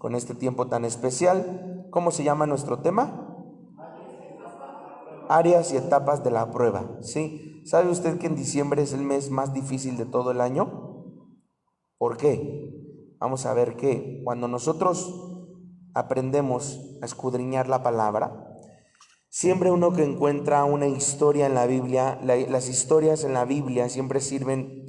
con este tiempo tan especial. ¿Cómo se llama nuestro tema? Áreas y etapas de la prueba, ¿sí? ¿Sabe usted que en diciembre es el mes más difícil de todo el año? ¿Por qué? Vamos a ver que cuando nosotros aprendemos a escudriñar la palabra, siempre uno que encuentra una historia en la Biblia, las historias en la Biblia siempre sirven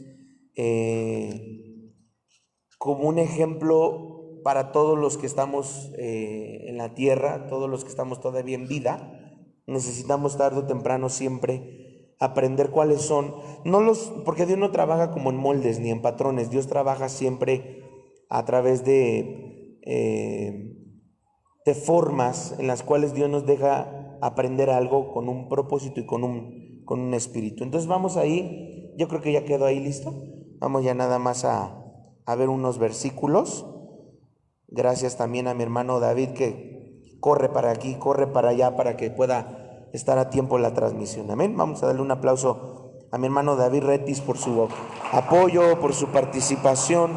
como un ejemplo para todos los que estamos en la tierra, todos los que estamos todavía en vida. Necesitamos tarde o temprano siempre aprender cuáles son, porque Dios no trabaja como en moldes ni en patrones. Dios trabaja siempre a través de formas en las cuales Dios nos deja aprender algo con un propósito y con un espíritu. Entonces vamos ahí, yo creo que ya quedó ahí listo. Vamos ya nada más a ver unos versículos. Gracias también a mi hermano David que corre para aquí, corre para allá para que pueda estar a tiempo la transmisión. Amén. Vamos a darle un aplauso a mi hermano David Retis por su apoyo, por su participación.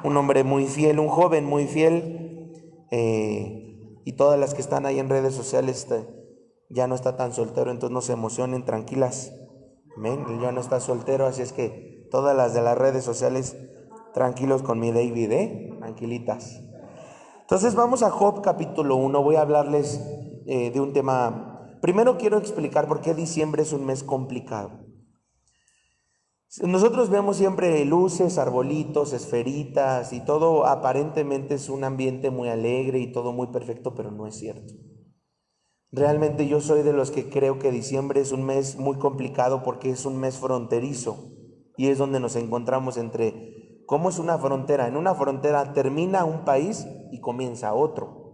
Un hombre muy fiel, un joven muy fiel. Y todas las que están ahí en redes sociales, ya no está tan soltero, entonces no se emocionen, tranquilas. Amén. Él ya no está soltero, así es que todas las de las redes sociales, tranquilos con mi David, tranquilitas. Entonces vamos a Job capítulo 1, voy a hablarles de un tema. Primero quiero explicar por qué diciembre es un mes complicado. Nosotros vemos siempre luces, arbolitos, esferitas y todo aparentemente es un ambiente muy alegre y todo muy perfecto, pero no es cierto. Realmente yo soy de los que creo que diciembre es un mes muy complicado porque es un mes fronterizo y es donde nos encontramos entre cómo es una frontera. En una frontera termina un país y comienza otro.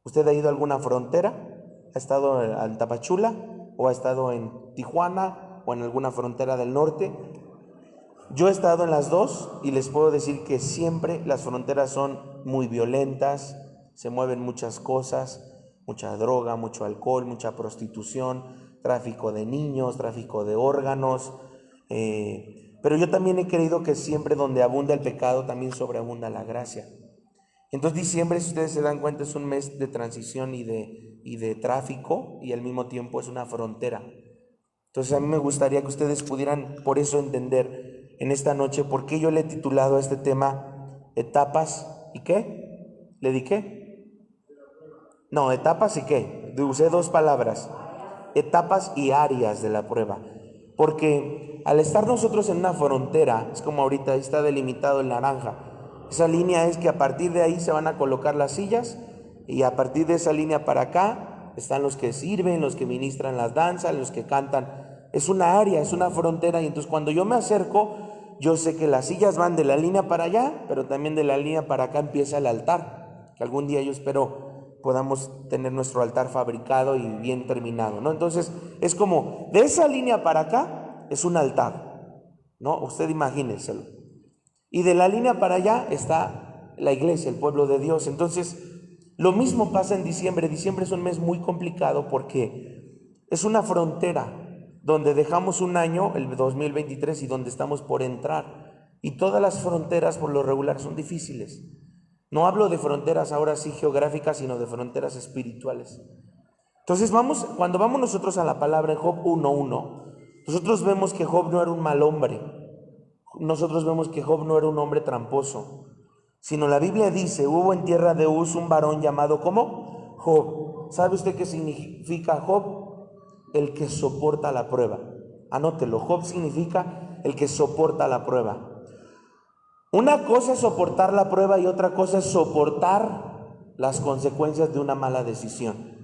¿Usted ha ido a alguna frontera? ¿Ha estado en Tapachula o ha estado en Tijuana o en alguna frontera del norte? Yo he estado en las dos y les puedo decir que siempre las fronteras son muy violentas, se mueven muchas cosas, mucha droga, mucho alcohol, mucha prostitución, tráfico de niños, tráfico de órganos. Pero yo también he creído que siempre donde abunda el pecado también sobreabunda la gracia. Entonces diciembre, si ustedes se dan cuenta, es un mes de transición y de tráfico y al mismo tiempo es una frontera. Entonces a mí me gustaría que ustedes pudieran por eso entender en esta noche por qué yo le he titulado a este tema etapas y qué. ¿Le di qué? No, etapas y qué. Usé dos palabras, etapas y áreas de la prueba. Porque al estar nosotros en una frontera, es como ahorita está delimitado el naranja. Esa línea es que a partir de ahí se van a colocar las sillas y a partir de esa línea para acá están los que sirven, los que ministran las danzas, los que cantan. Es una área, es una frontera y entonces cuando yo me acerco, yo sé que las sillas van de la línea para allá, pero también de la línea para acá empieza el altar, que algún día yo espero podamos tener nuestro altar fabricado y bien terminado, ¿no? Entonces es como de esa línea para acá es un altar, ¿no? Usted imagínenselo. Y de la línea para allá está la iglesia, el pueblo de Dios. Entonces, lo mismo pasa en diciembre. Diciembre es un mes muy complicado porque es una frontera donde dejamos un año, el 2023, y donde estamos por entrar. Y todas las fronteras por lo regular son difíciles. No hablo de fronteras ahora sí geográficas, sino de fronteras espirituales. Entonces cuando vamos nosotros a la palabra en Job 1:1, nosotros vemos que Job no era un mal hombre. Nosotros vemos que Job no era un hombre tramposo, sino la Biblia dice, hubo en tierra de Uz un varón llamado ¿cómo? Job. ¿Sabe usted qué significa Job? El que soporta la prueba. Anótelo, Job significa el que soporta la prueba. Una cosa es soportar la prueba y otra cosa es soportar las consecuencias de una mala decisión.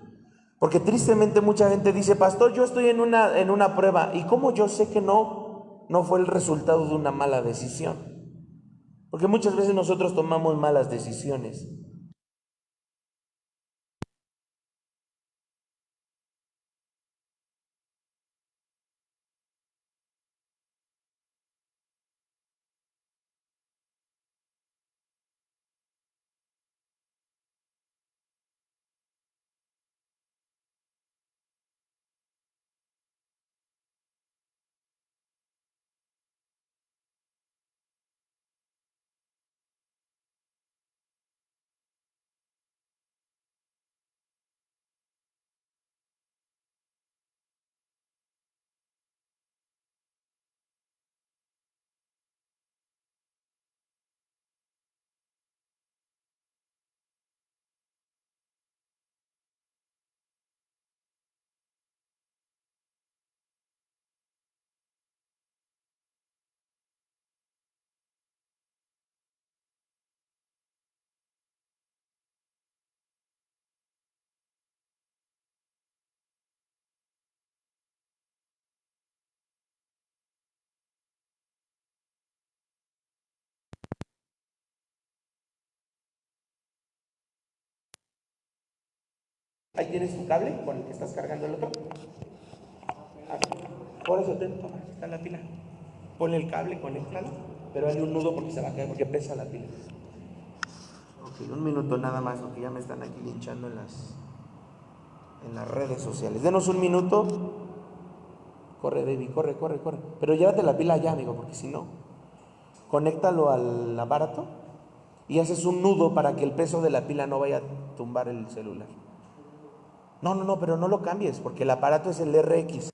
Porque tristemente mucha gente dice, pastor, yo estoy en una prueba. ¿Y cómo yo sé que no fue el resultado de una mala decisión? Porque muchas veces nosotros tomamos malas decisiones. Ahí tienes tu cable con el que estás cargando el otro. Por eso toma, aquí está la pila. Ponle el cable, conéctalo, pero hazle un nudo porque se va a caer, porque pesa la pila. Ok, un minuto nada más, porque ya me están aquí linchando en las redes sociales. Denos un minuto. Corre, David, corre. Pero llévate la pila ya, amigo, porque si no, conéctalo al aparato y haces un nudo para que el peso de la pila no vaya a tumbar el celular. No, pero no lo cambies, porque el aparato es el RX.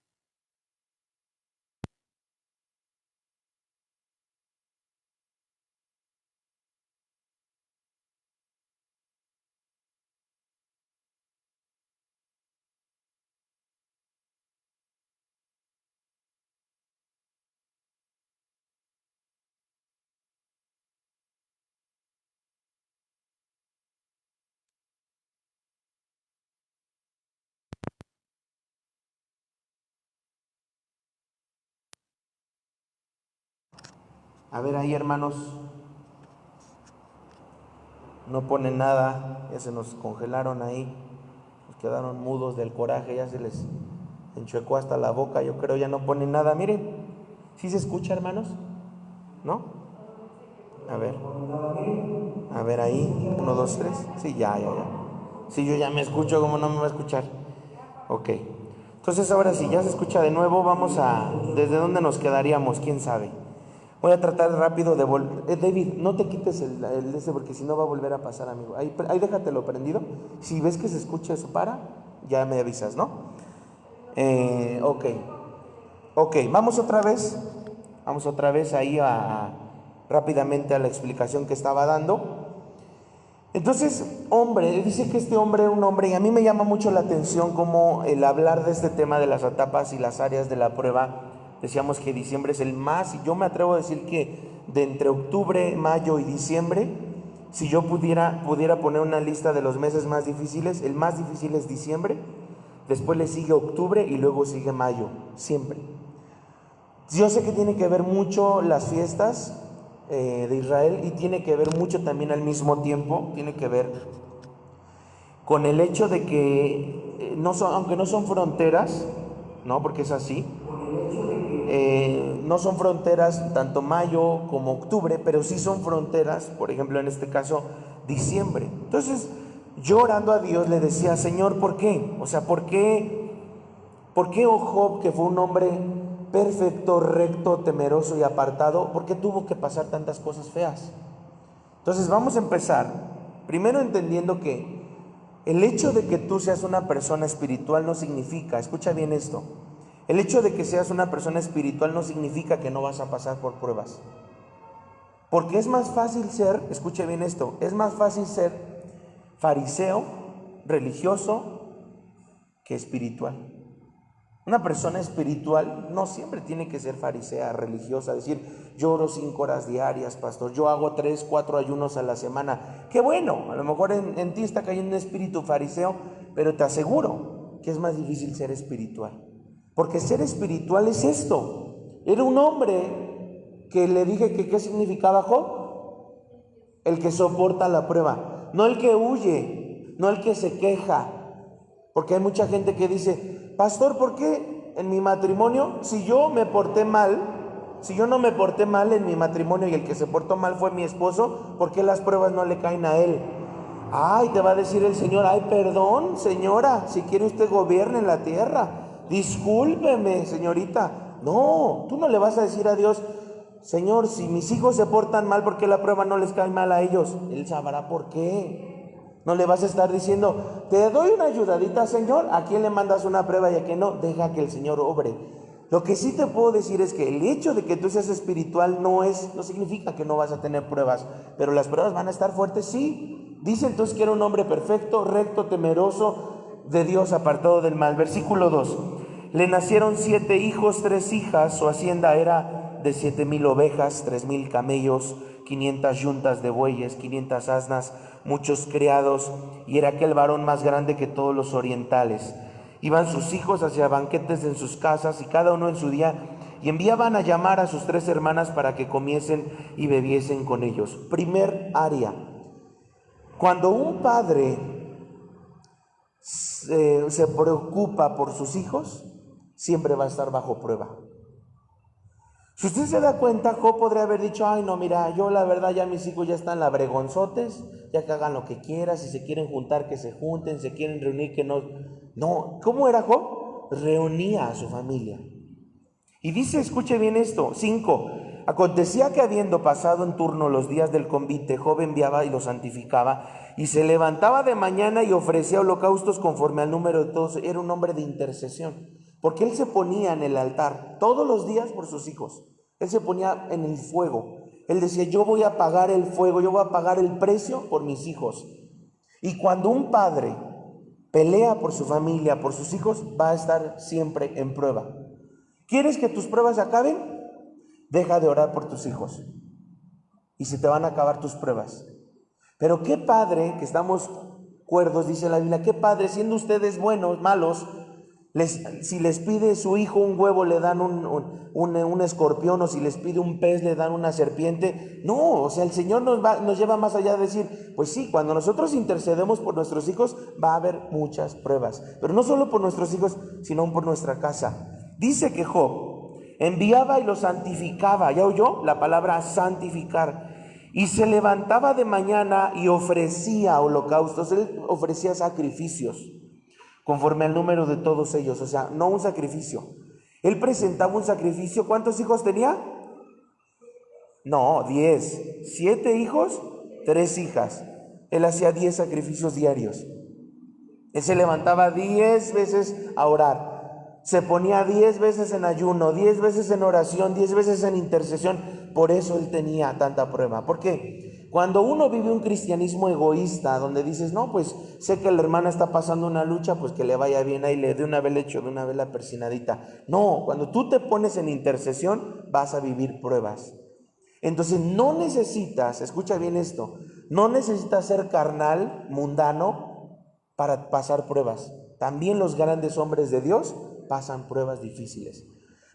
A ver ahí, hermanos, no ponen nada, ya se nos congelaron ahí, nos quedaron mudos del coraje, ya se les enchuecó hasta la boca, yo creo, ya no ponen nada. Miren, ¿sí se escucha, hermanos? ¿No? A ver ahí, 1, 2, 3, sí, ya. Sí, yo ya me escucho, ¿cómo no me va a escuchar? Ok, entonces ahora sí, ya se escucha de nuevo, ¿desde dónde nos quedaríamos? ¿Quién sabe? Voy a tratar rápido de volver. David, no te quites el ese porque si no va a volver a pasar, amigo. Ahí déjatelo prendido. Si ves que se escucha eso, ya me avisas, ¿no? Ok. Ok, vamos otra vez. Vamos otra vez ahí rápidamente a la explicación que estaba dando. Entonces, hombre, dice que este hombre era un hombre, y a mí me llama mucho la atención como el hablar de este tema de las etapas y las áreas de la prueba. Decíamos que diciembre es el más, y yo me atrevo a decir que de entre octubre, mayo y diciembre, si yo pudiera poner una lista de los meses más difíciles, el más difícil es diciembre, después le sigue octubre y luego sigue mayo, siempre. Yo sé que tiene que ver mucho las fiestas de Israel, y tiene que ver mucho también al mismo tiempo, tiene que ver con el hecho de que aunque no son fronteras, ¿no? Porque es así, no son fronteras tanto mayo como octubre, pero sí son fronteras, por ejemplo en este caso, diciembre. Entonces yo orando a Dios le decía, Señor, ¿por qué? O sea, ¿por qué Job, que fue un hombre perfecto, recto, temeroso y apartado, por qué tuvo que pasar tantas cosas feas? Entonces vamos a empezar, primero entendiendo que el hecho de que tú seas una persona espiritual no significa, escucha bien esto, el hecho de que seas una persona espiritual no significa que no vas a pasar por pruebas. Porque es más fácil escuche bien esto, es más fácil ser fariseo, religioso, que espiritual. Una persona espiritual no siempre tiene que ser farisea, religiosa, decir, yo oro 5 horas diarias, pastor, yo hago 3, 4 ayunos a la semana. Qué bueno, a lo mejor en ti está cayendo un espíritu fariseo, pero te aseguro que es más difícil ser espiritual. Porque ser espiritual es esto. Era un hombre que le dije que ¿qué significaba Job? El que soporta la prueba, no el que huye, no el que se queja. Porque hay mucha gente que dice, pastor, ¿por qué en mi matrimonio, si yo no me porté mal en mi matrimonio y el que se portó mal fue mi esposo, ¿por qué las pruebas no le caen a él? Ay, te va a decir el Señor, ay, perdón, señora, si quiere usted gobierne la tierra, discúlpeme, señorita. No, tú no le vas a decir a Dios, Señor, si mis hijos se portan mal, ¿por qué la prueba no les cae mal a ellos? Él sabrá por qué. No le vas a estar diciendo, te doy una ayudadita, Señor, ¿a quién le mandas una prueba y a quién no? Deja que el Señor obre. Lo que sí te puedo decir es que el hecho de que tú seas espiritual no significa que no vas a tener pruebas, pero las pruebas van a estar fuertes, sí. Dice entonces que era un hombre perfecto, recto, temeroso de Dios, apartado del mal. Versículo 2. Le nacieron 7 hijos, 3 hijas, su hacienda era de 7,000 ovejas, 3,000 camellos, 500 yuntas de bueyes, 500 asnas, muchos criados, y era aquel varón más grande que todos los orientales. Iban sus hijos hacia banquetes en sus casas, y cada uno en su día, y enviaban a llamar a sus 3 hermanas para que comiesen y bebiesen con ellos. Primer área. Cuando un padre se preocupa por sus hijos, siempre va a estar bajo prueba. Si usted se da cuenta, Job podría haber dicho, ay no, mira, yo la verdad ya mis hijos ya están labregonzotes, ya que hagan lo que quieran, si se quieren juntar, que se junten, se quieren reunir, que no. No, ¿cómo era Job? Reunía a su familia. Y dice, escuche bien esto, 5. Acontecía que habiendo pasado en turno los días del convite, Job enviaba y los santificaba, y se levantaba de mañana y ofrecía holocaustos conforme al número de todos. Era un hombre de intercesión, porque él se ponía en el altar todos los días por sus hijos. Él se ponía en el fuego. Él decía, yo voy a pagar el fuego, yo voy a pagar el precio por mis hijos. Y cuando un padre pelea por su familia, por sus hijos, va a estar siempre en prueba. ¿Quieres que tus pruebas acaben? Deja de orar por tus hijos y se te van a acabar tus pruebas. Pero qué padre, que estamos cuerdos, dice la Biblia, qué padre, siendo ustedes buenos, malos, si les pide su hijo un huevo, le dan un escorpión, o si les pide un pez, le dan una serpiente. No, o sea, el Señor nos lleva más allá de decir, pues sí, cuando nosotros intercedemos por nuestros hijos, va a haber muchas pruebas, pero no solo por nuestros hijos, sino por nuestra casa. Dice que Job enviaba y los santificaba, ¿ya oyó? La palabra santificar. Y se levantaba de mañana y ofrecía holocaustos, él ofrecía sacrificios, conforme al número de todos ellos, o sea, no un sacrificio. Él presentaba un sacrificio. ¿Cuántos hijos tenía? No, 10. 7 hijos, 3 hijas. Él hacía 10 sacrificios diarios. Él se levantaba 10 veces a orar. Se ponía 10 veces en ayuno, 10 veces en oración, 10 veces en intercesión. Por eso él tenía tanta prueba. ¿Por qué? Cuando uno vive un cristianismo egoísta, donde dices, no, pues sé que la hermana está pasando una lucha, pues que le vaya bien ahí, de una vez le echo, de una vez la persinadita. No, cuando tú te pones en intercesión, vas a vivir pruebas. Entonces no necesitas, escucha bien esto, no necesitas ser carnal, mundano, para pasar pruebas. También los grandes hombres de Dios pasan pruebas difíciles.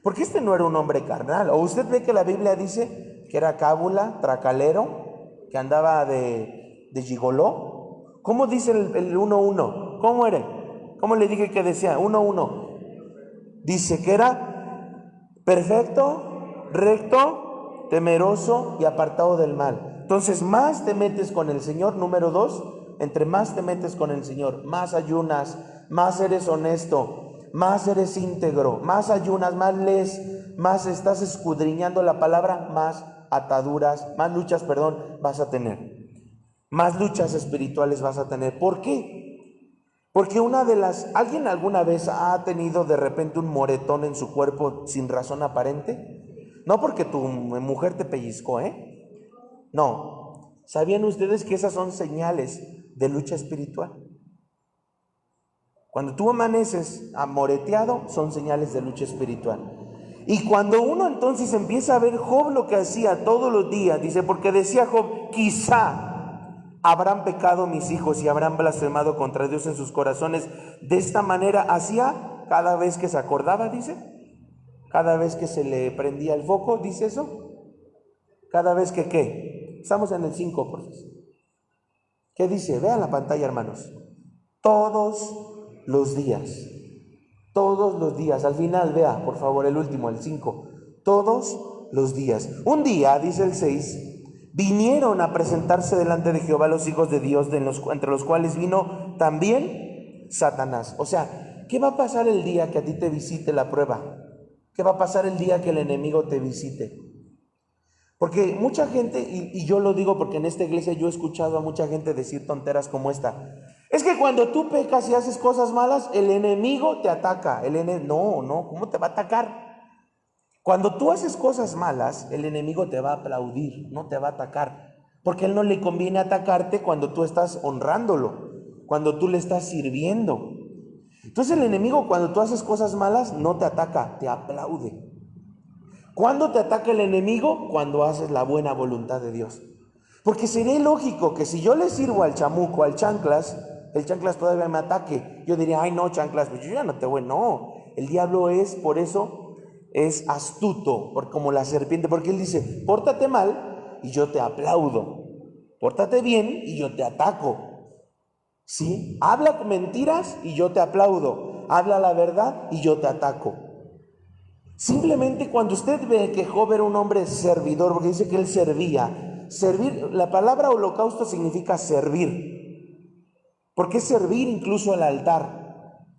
Porque este no era un hombre carnal. O usted ve que la Biblia dice que era cábula, tracalero, que andaba de gigoló. ¿Cómo dice el 1:1? ¿Cómo era? ¿Cómo le dije que decía? 1:1. Dice que era perfecto, recto, temeroso y apartado del mal. Entonces, más te metes con el Señor. Número 2, entre más te metes con el Señor, más ayunas, más eres honesto, más eres íntegro, más ayunas, más lees, más estás escudriñando la palabra, más ataduras, más luchas, vas a tener. Más luchas espirituales vas a tener. ¿Por qué? Porque ¿alguien alguna vez ha tenido de repente un moretón en su cuerpo sin razón aparente? No porque tu mujer te pellizcó, No. ¿Sabían ustedes que esas son señales de lucha espiritual? Cuando tú amaneces amoreteado, son señales de lucha espiritual. Y cuando uno entonces empieza a ver Job lo que hacía todos los días, dice, porque decía Job, quizá habrán pecado mis hijos y habrán blasfemado contra Dios en sus corazones. De esta manera hacía cada vez que se acordaba, dice, cada vez que se le prendía el foco, dice eso, cada vez que ¿qué? Estamos en el 5, por favor. ¿Qué dice? Vean la pantalla, hermanos. Todos los días. Todos los días. Al final, vea, por favor, el último, el 5. Todos los días. Un día, dice el 6, vinieron a presentarse delante de Jehová los hijos de Dios, entre los cuales vino también Satanás. O sea, ¿qué va a pasar el día que a ti te visite la prueba? ¿Qué va a pasar el día que el enemigo te visite? Porque mucha gente, y yo lo digo porque en esta iglesia yo he escuchado a mucha gente decir tonteras como esta. Es que cuando tú pecas y haces cosas malas, el enemigo te ataca. No, ¿cómo te va a atacar? Cuando tú haces cosas malas, el enemigo te va a aplaudir, no te va a atacar. Porque a él no le conviene atacarte cuando tú estás honrándolo, cuando tú le estás sirviendo. Entonces el enemigo, cuando tú haces cosas malas, no te ataca, te aplaude. ¿Cuándo te ataca el enemigo? Cuando haces la buena voluntad de Dios. Porque sería lógico que si yo le sirvo al chamuco, al chanclas, el chanclas todavía me ataque. Yo diría, ay no, chanclas, pues yo ya no te voy. No, el diablo por eso es astuto, como la serpiente, porque él dice, pórtate mal y yo te aplaudo. Pórtate bien y yo te ataco. ¿Sí? Habla mentiras y yo te aplaudo. Habla la verdad y yo te ataco. Simplemente cuando usted ve que Job era un hombre servidor, porque dice que él servía. Servir, la palabra holocausto significa servir. Porque es servir incluso al altar.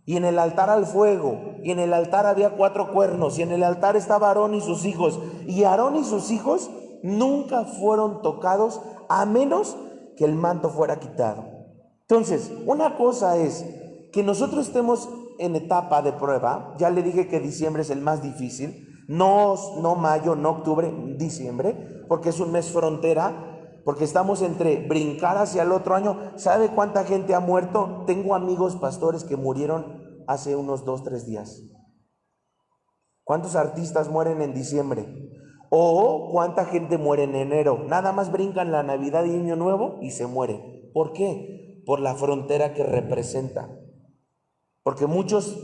Y en el altar al fuego. Y en el altar había 4 cuernos. Y en el altar estaba Aarón y sus hijos. Y Aarón y sus hijos nunca fueron tocados a menos que el manto fuera quitado. Entonces, una cosa es que nosotros estemos en etapa de prueba. Ya le dije que diciembre es el más difícil. No mayo, no octubre, diciembre, porque es un mes frontera. Porque estamos entre brincar hacia el otro año. ¿Sabe cuánta gente ha muerto? Tengo amigos pastores que murieron hace unos 2, 3 días. ¿Cuántos artistas mueren en diciembre? O cuánta gente muere en enero. Nada más brincan la Navidad y Año Nuevo y se mueren. ¿Por qué? Por la frontera que representa. Porque muchos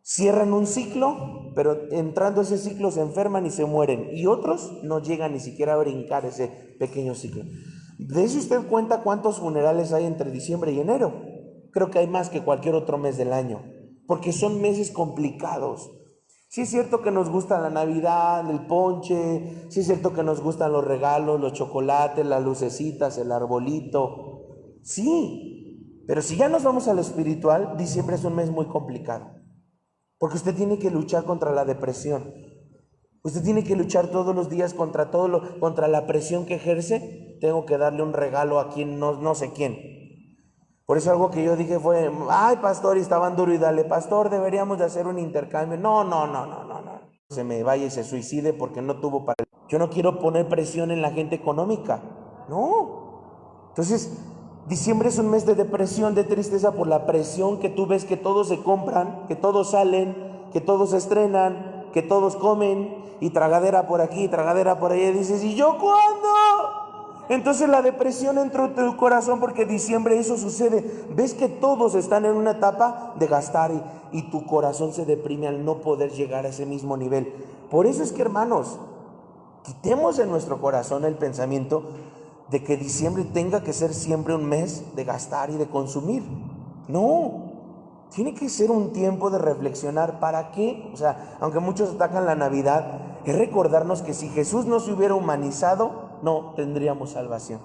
cierran un ciclo, pero entrando a ese ciclo se enferman y se mueren. Y otros no llegan ni siquiera a brincar ese pequeño ciclo. Dese usted cuenta cuántos funerales hay entre diciembre y enero. Creo que hay más que cualquier otro mes del año, porque son meses complicados. Sí es cierto que nos gusta la Navidad, el ponche, sí es cierto que nos gustan los regalos, los chocolates, las lucecitas, el arbolito. Sí, pero si ya nos vamos a lo espiritual, diciembre es un mes muy complicado. Porque usted tiene que luchar contra la depresión. Usted tiene que luchar todos los días contra la presión que ejerce. Tengo que darle un regalo a quien no sé quién. Por eso algo que yo dije fue, ay pastor, y estaban duro y dale, pastor, deberíamos de hacer un intercambio. No. Se me vaya y se suicide porque no tuvo para... Yo no quiero poner presión en la gente económica. No. Entonces, diciembre es un mes de depresión, de tristeza por la presión que tú ves que todos se compran, que todos salen, que todos se estrenan, que todos comen, y tragadera por aquí, tragadera por allá, y dices, ¿y yo cuándo? Entonces la depresión entró en tu corazón porque diciembre eso sucede. Ves que todos están en una etapa de gastar y tu corazón se deprime al no poder llegar a ese mismo nivel. Por eso es que, hermanos, quitemos en nuestro corazón el pensamiento de que diciembre tenga que ser siempre un mes de gastar y de consumir. No, tiene que ser un tiempo de reflexionar. ¿Para qué? O sea, aunque muchos atacan la Navidad, es recordarnos que si Jesús no se hubiera humanizado, no tendríamos salvación.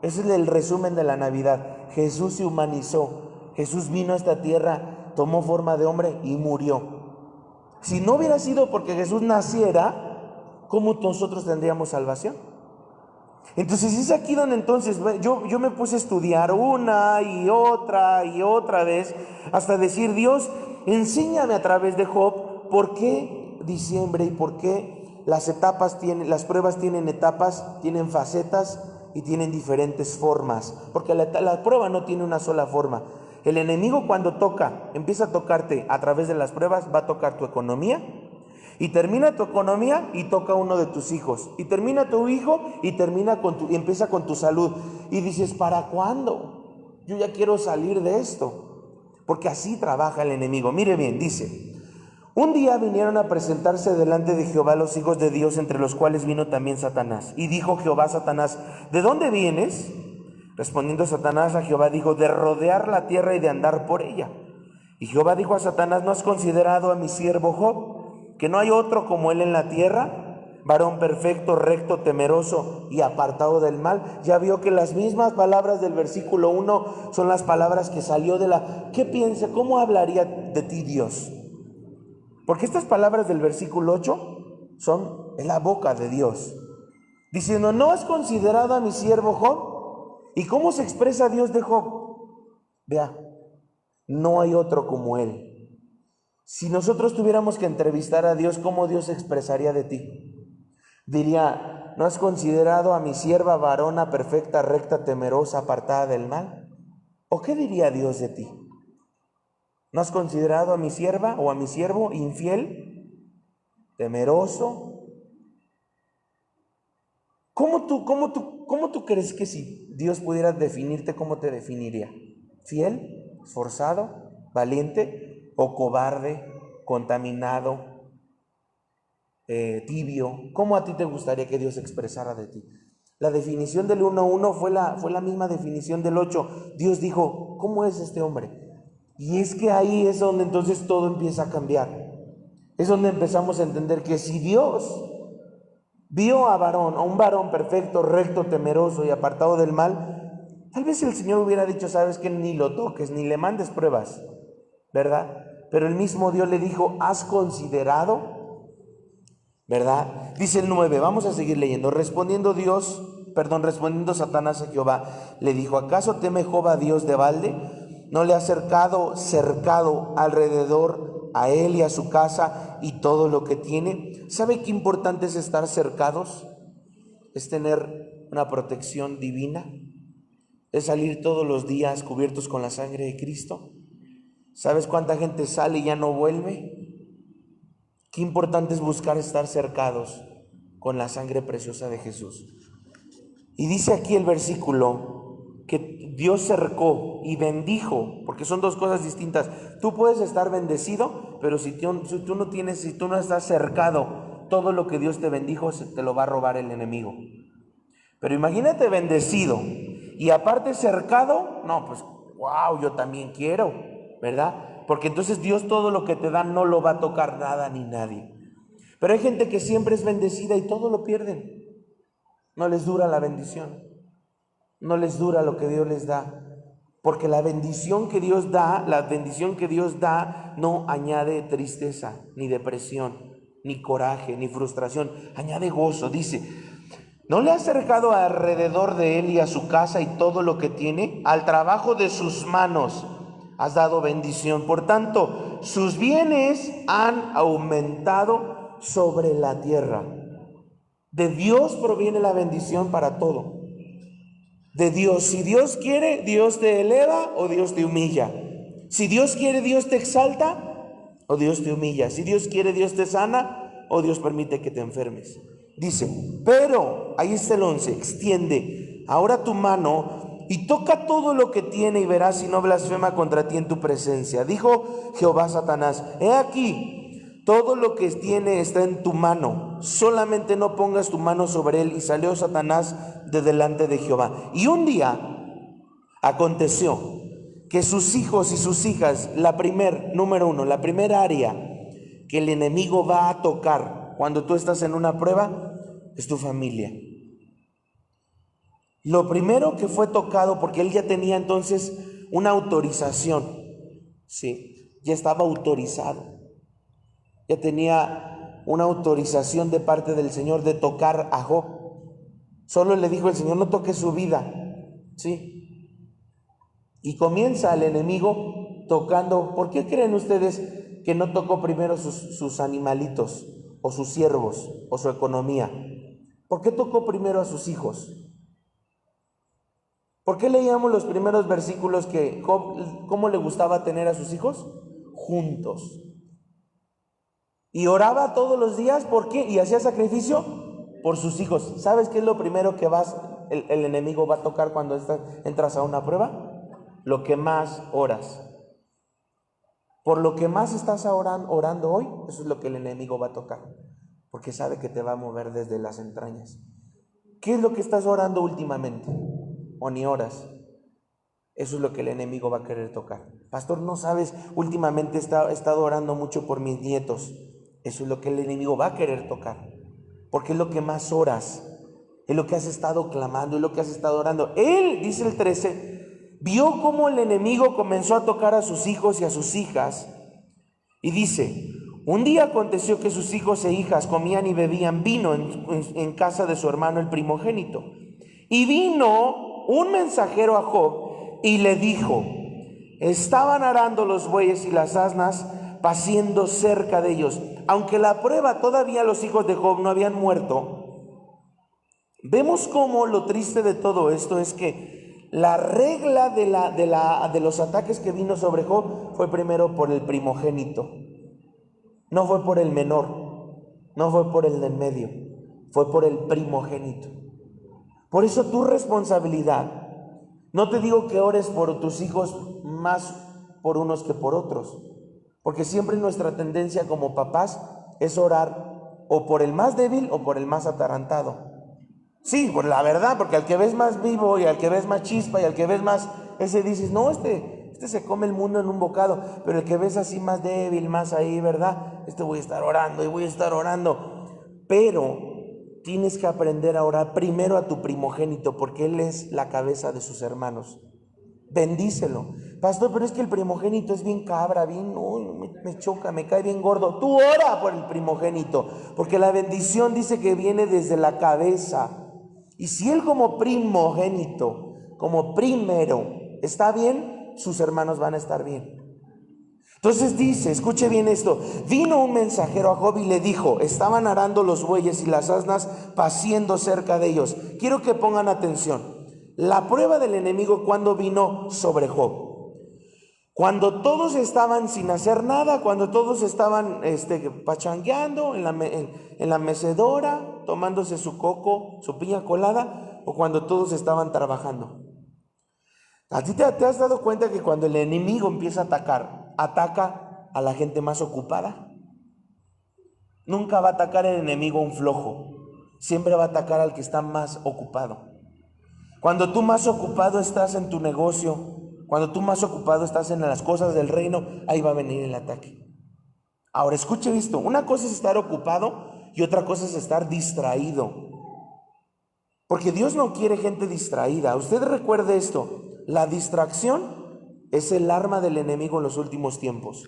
Ese es el resumen de la Navidad. Jesús se humanizó. Jesús vino a esta tierra, tomó forma de hombre y murió. Si no hubiera sido porque Jesús naciera, ¿cómo nosotros tendríamos salvación? Entonces es aquí donde entonces yo me puse a estudiar una y otra vez hasta decir, Dios, enséñame a través de Job por qué diciembre y por qué las pruebas tienen etapas, tienen facetas y tienen diferentes formas, porque la prueba no tiene una sola forma. El enemigo cuando empieza a tocarte a través de las pruebas, va a tocar tu economía, y termina tu economía y toca uno de tus hijos, y termina tu hijo y empieza con tu salud, y dices, ¿para cuándo? Yo ya quiero salir de esto, porque así trabaja el enemigo. Mire bien, dice, un día vinieron a presentarse delante de Jehová los hijos de Dios, entre los cuales vino también Satanás. Y dijo Jehová a Satanás, ¿de dónde vienes? Respondiendo Satanás a Jehová dijo, de rodear la tierra y de andar por ella. Y Jehová dijo a Satanás, ¿no has considerado a mi siervo Job, que no hay otro como él en la tierra? Varón perfecto, recto, temeroso y apartado del mal. Ya vio que las mismas palabras del versículo 1 son las palabras que salió de la... ¿Qué piensa? ¿Cómo hablaría de ti Dios? Porque estas palabras del versículo 8 son en la boca de Dios, diciendo, ¿no has considerado a mi siervo Job? ¿Y cómo se expresa Dios de Job? Vea, no hay otro como él. Si nosotros tuviéramos que entrevistar a Dios, ¿cómo Dios se expresaría de ti? Diría, ¿no has considerado a mi sierva varona perfecta, recta, temerosa, apartada del mal? ¿O qué diría Dios de ti? ¿No has considerado a mi sierva o a mi siervo infiel, temeroso? ¿Cómo tú crees que si Dios pudiera definirte, cómo te definiría? ¿Fiel, esforzado, valiente o cobarde, contaminado, tibio? ¿Cómo a ti te gustaría que Dios se expresara de ti? La definición del 1:1 fue la misma definición del 8. Dios dijo, ¿cómo es este hombre? Y es que ahí es donde entonces todo empieza a cambiar. Es donde empezamos a entender que si Dios vio a un varón perfecto, recto, temeroso y apartado del mal, tal vez el Señor hubiera dicho, sabes que ni lo toques, ni le mandes pruebas, ¿verdad? Pero el mismo Dios le dijo, ¿has considerado? ¿Verdad? Dice el 9, vamos a seguir leyendo. Respondiendo Satanás a Jehová, le dijo, ¿acaso teme Jehová Dios de balde? ¿No le ha cercado alrededor a él y a su casa y todo lo que tiene? ¿Sabe qué importante es estar cercados? Es tener una protección divina, es salir todos los días cubiertos con la sangre de Cristo. ¿Sabes cuánta gente sale y ya no vuelve? Qué importante es buscar estar cercados con la sangre preciosa de Jesús. Y dice aquí el versículo que Dios cercó y bendijo, porque son dos cosas distintas. Tú puedes estar bendecido, pero si tú no estás cercado, todo lo que Dios te bendijo te lo va a robar el enemigo. Pero imagínate bendecido y aparte cercado, no, pues wow, yo también quiero, ¿verdad? Porque entonces Dios todo lo que te da no lo va a tocar nada ni nadie. Pero hay gente que siempre es bendecida y todo lo pierden. No les dura la bendición, no les dura lo que Dios les da. Porque la bendición que Dios da no añade tristeza, ni depresión, ni coraje, ni frustración, añade gozo. Dice, ¿no le has cercado alrededor de él y a su casa y todo lo que tiene? Al trabajo de sus manos has dado bendición. Por tanto, sus bienes han aumentado sobre la tierra. De Dios proviene la bendición para todo. De Dios. Si Dios quiere, Dios te eleva o Dios te humilla. Si Dios quiere, Dios te exalta o Dios te humilla. Si Dios quiere, Dios te sana o Dios permite que te enfermes. Dice, pero, ahí está el 11, extiende ahora tu mano y toca todo lo que tiene y verás si no blasfema contra ti en tu presencia. Dijo Jehová a Satanás, he aquí, todo lo que tiene está en tu mano, solamente no pongas tu mano sobre él. Y salió Satanás de delante de Jehová. Y un día aconteció que sus hijos y sus hijas, la primera área que el enemigo va a tocar cuando tú estás en una prueba, es tu familia. Lo primero que fue tocado, porque él ya tenía entonces una autorización, sí, ya estaba autorizado, ya tenía una autorización de parte del Señor de tocar a Job. Solo le dijo el Señor, no toque su vida, sí. Y comienza el enemigo tocando. ¿Por qué creen ustedes que no tocó primero sus animalitos o sus siervos o su economía? ¿Por qué tocó primero a sus hijos? ¿Por qué leíamos los primeros versículos que Job, cómo le gustaba tener a sus hijos? Juntos. Y oraba todos los días, ¿por qué? Y hacía sacrificio por sus hijos. ¿Sabes qué es lo primero que el enemigo va a tocar cuando entras a una prueba? Lo que más oras. Por lo que más estás orando hoy, eso es lo que el enemigo va a tocar. Porque sabe que te va a mover desde las entrañas. ¿Qué es lo que estás orando últimamente? ¿O ni oras? Eso es lo que el enemigo va a querer tocar. Pastor, no sabes, últimamente he estado orando mucho por mis nietos. Eso es lo que el enemigo va a querer tocar. Porque es lo que más oras. Es lo que has estado clamando, es lo que has estado orando. Él, dice el 13, vio cómo el enemigo comenzó a tocar a sus hijos y a sus hijas. Y dice, un día aconteció que sus hijos e hijas comían y bebían vino en casa de su hermano el primogénito. Y vino un mensajero a Job y le dijo, estaban arando los bueyes y las asnas paciendo cerca de ellos. Aunque la prueba todavía los hijos de Job no habían muerto, vemos cómo lo triste de todo esto es que la regla de los ataques que vino sobre Job fue primero por el primogénito. No fue por el menor, no fue por el del medio, fue por el primogénito. Por eso tu responsabilidad, no te digo que ores por tus hijos más por unos que por otros, porque siempre nuestra tendencia como papás es orar o por el más débil o por el más atarantado. Sí, por la verdad, porque al que ves más vivo y al que ves más chispa y al que ves más, ese dices, no, este se come el mundo en un bocado, pero el que ves así más débil, más ahí, ¿verdad? Voy a estar orando y voy a estar orando. Pero tienes que aprender a orar primero a tu primogénito, porque él es la cabeza de sus hermanos. Bendícelo. Pastor, pero es que el primogénito es bien cabra, bien, me choca, me cae bien gordo. Tú ora por el primogénito, porque la bendición dice que viene desde la cabeza. Y si él como primogénito, como primero, está bien, sus hermanos van a estar bien. Entonces dice, escuche bien esto, vino un mensajero a Job y le dijo, estaban arando los bueyes y las asnas paciendo cerca de ellos. Quiero que pongan atención. La prueba del enemigo, ¿cuándo vino sobre Job? Cuando todos estaban sin hacer nada, cuando todos estaban pachangueando en la mecedora, tomándose su coco, su piña colada, o cuando todos estaban trabajando. ¿A ti te has dado cuenta que cuando el enemigo empieza a atacar, ataca a la gente más ocupada? Nunca va a atacar el enemigo a un flojo, siempre va a atacar al que está más ocupado. Cuando tú más ocupado estás en tu negocio, cuando tú más ocupado estás en las cosas del reino, ahí va a venir el ataque. Ahora escuche esto, una cosa es estar ocupado y otra cosa es estar distraído. Porque Dios no quiere gente distraída. Usted recuerde esto, la distracción es el arma del enemigo en los últimos tiempos.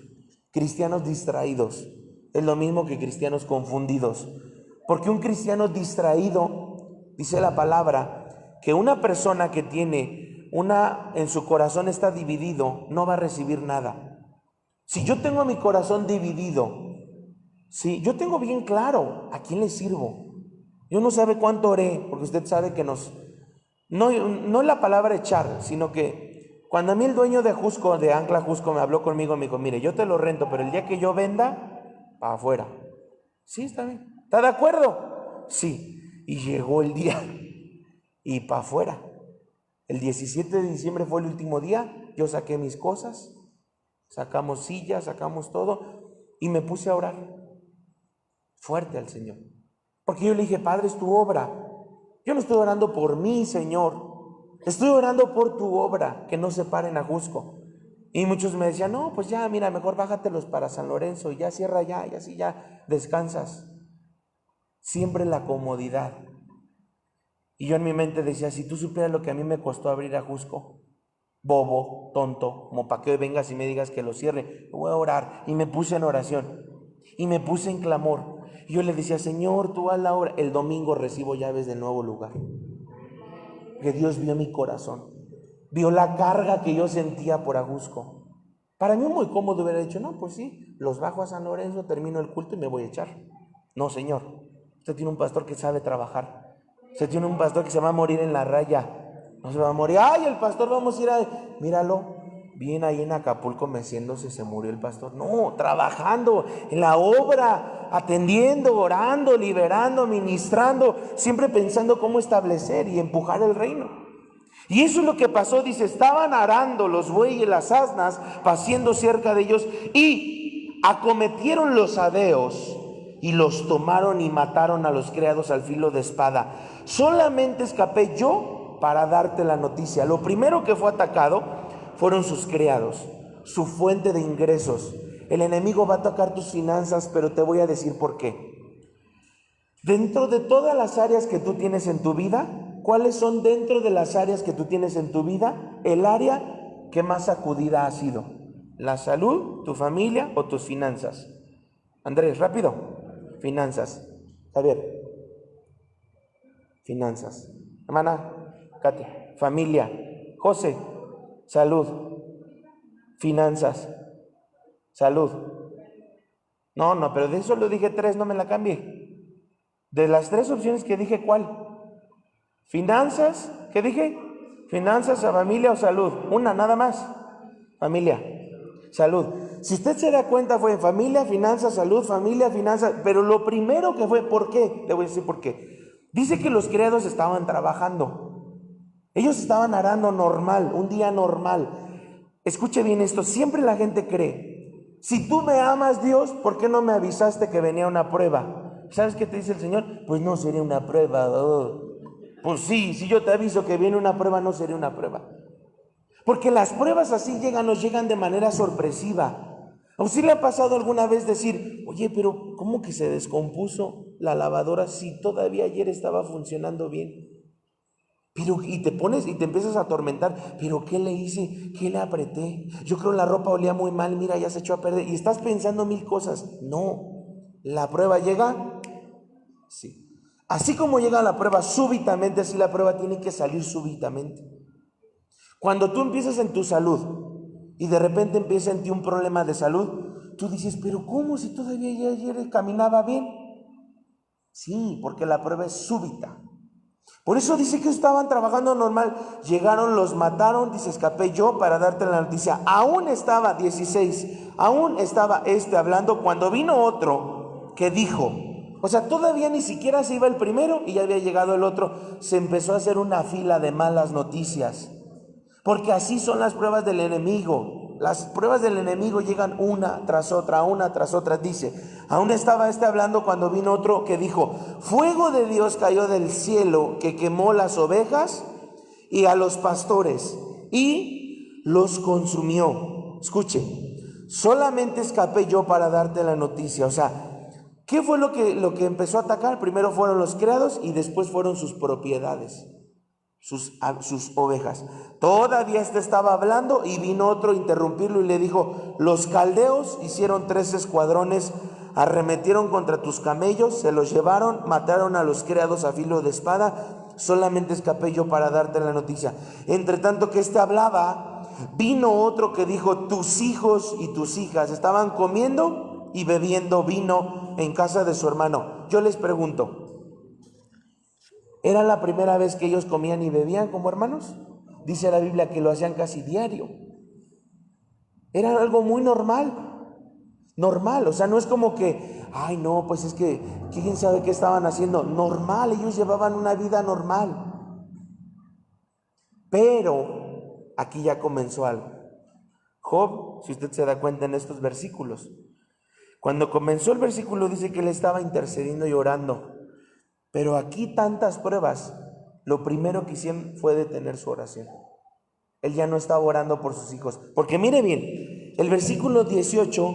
Cristianos distraídos es lo mismo que cristianos confundidos. Porque un cristiano distraído, dice la palabra, que una persona que tiene en su corazón está dividido, no va a recibir nada. Si yo tengo mi corazón dividido, si yo tengo bien claro a quién le sirvo. Yo no sabe cuánto oré, porque usted sabe que no la palabra echar, sino que cuando a mí el dueño de Jusco, de Ancla Jusco, me habló conmigo, me dijo, mire, yo te lo rento, pero el día que yo venda, para afuera. Sí, está bien. ¿Está de acuerdo? Sí. Y llegó el día y para afuera. El 17 de diciembre fue el último día, yo saqué mis cosas, sacamos sillas, sacamos todo y me puse a orar fuerte al Señor. Porque yo le dije, Padre, es tu obra. Yo no estoy orando por mí, Señor. Estoy orando por tu obra, que no se paren a Jusco. Y muchos me decían, no, pues ya, mira, mejor bájatelos para San Lorenzo y ya cierra ya, y así ya descansas. Siempre la comodidad. Y yo en mi mente decía, si tú supieras lo que a mí me costó abrir a Jusco, bobo, tonto, como para que hoy vengas y me digas que lo cierre, voy a orar. Y me puse en oración, y me puse en clamor. Y yo le decía, Señor, tú haz la obra. El domingo recibo llaves del nuevo lugar. Que Dios vio mi corazón, vio la carga que yo sentía por Ajusco. Para mí muy cómodo hubiera dicho, no, pues sí, los bajo a San Lorenzo, termino el culto y me voy a echar. No, Señor, usted tiene un pastor que sabe trabajar. Usted tiene un pastor que se va a morir en la raya. No se va a morir, ay, el pastor, vamos a ir a... Míralo, bien ahí en Acapulco meciéndose, se murió el pastor. No, trabajando en la obra, atendiendo, orando, liberando, ministrando, siempre pensando cómo establecer y empujar el reino. Y eso es lo que pasó, dice, estaban arando los bueyes y las asnas, paciendo cerca de ellos, y acometieron los sabeos, y los tomaron y mataron a los criados al filo de espada. Solamente escapé yo para darte la noticia. Lo primero que fue atacado fueron sus criados, su fuente de ingresos. El enemigo va a atacar tus finanzas, pero te voy a decir por qué. Dentro de todas las áreas que tú tienes en tu vida, ¿cuáles son dentro de las áreas que tú tienes en tu vida el área que más sacudida ha sido? ¿La salud, tu familia o tus finanzas? Andrés, rápido. Finanzas. Javier. Finanzas. Hermana Katia. Familia. José. Salud. Finanzas. Salud. No, pero de eso lo dije 3, no me la cambie. De las 3 opciones que dije, ¿cuál? Finanzas, ¿qué dije? Finanzas, a familia o salud. Una, nada más. Familia, salud. Si usted se da cuenta, fue familia, finanzas, salud, familia, finanzas. Pero lo primero que fue, ¿por qué? Le voy a decir por qué. Dice que los criados estaban trabajando. Ellos estaban arando normal, un día normal. Escuche bien esto, siempre la gente cree, si tú me amas, Dios, ¿por qué no me avisaste que venía una prueba? ¿Sabes qué te dice el Señor? Pues no sería una prueba. Pues sí, si yo te aviso que viene una prueba, no sería una prueba. Porque las pruebas así nos llegan de manera sorpresiva. ¿A usted le ha pasado alguna vez decir, oye, pero ¿cómo que se descompuso la lavadora si todavía ayer estaba funcionando bien? Pero, y te pones y te empiezas a atormentar, pero ¿qué le hice? ¿Qué le apreté? Yo creo la ropa olía muy mal, mira, ya se echó a perder. Y estás pensando mil cosas. No, la prueba llega, sí. Así como llega la prueba súbitamente, así la prueba tiene que salir súbitamente. Cuando tú empiezas en tu salud y de repente empieza en ti un problema de salud, tú dices, pero ¿cómo si todavía ayer caminaba bien? Sí, porque la prueba es súbita. Por eso dice que estaban trabajando normal. Llegaron, los mataron, dice, escapé yo para darte la noticia. Aún estaba, 16, aún estaba hablando cuando vino otro que dijo, o sea, todavía ni siquiera se iba el primero y ya había llegado el otro. Se empezó a hacer una fila de malas noticias. Porque así son las pruebas del enemigo. Las pruebas del enemigo llegan una tras otra, una tras otra. Dice, aún estaba hablando cuando vino otro que dijo, fuego de Dios cayó del cielo que quemó las ovejas y a los pastores y los consumió. Escuche, solamente escapé yo para darte la noticia. O sea, ¿qué fue lo que empezó a atacar? Primero fueron los criados y después fueron sus propiedades. Sus ovejas. Todavía estaba hablando y vino otro a interrumpirlo y le dijo, los caldeos hicieron 3 escuadrones, arremetieron contra tus camellos, se los llevaron, mataron a los criados a filo de espada, solamente escapé yo para darte la noticia. Entre tanto que hablaba, vino otro que dijo, tus hijos y tus hijas estaban comiendo y bebiendo vino en casa de su hermano. Yo les pregunto, ¿era la primera vez que ellos comían y bebían como hermanos? Dice la Biblia que lo hacían casi diario. Era algo muy normal. Normal, o sea, no es como que, ay no, pues es que, ¿quién sabe qué estaban haciendo? Normal, ellos llevaban una vida normal. Pero, aquí ya comenzó algo. Job, si usted se da cuenta en estos versículos, cuando comenzó el versículo dice que él estaba intercediendo y orando. Pero aquí tantas pruebas, lo primero que hicieron fue detener su oración. Él ya no estaba orando por sus hijos. Porque mire bien, el versículo 18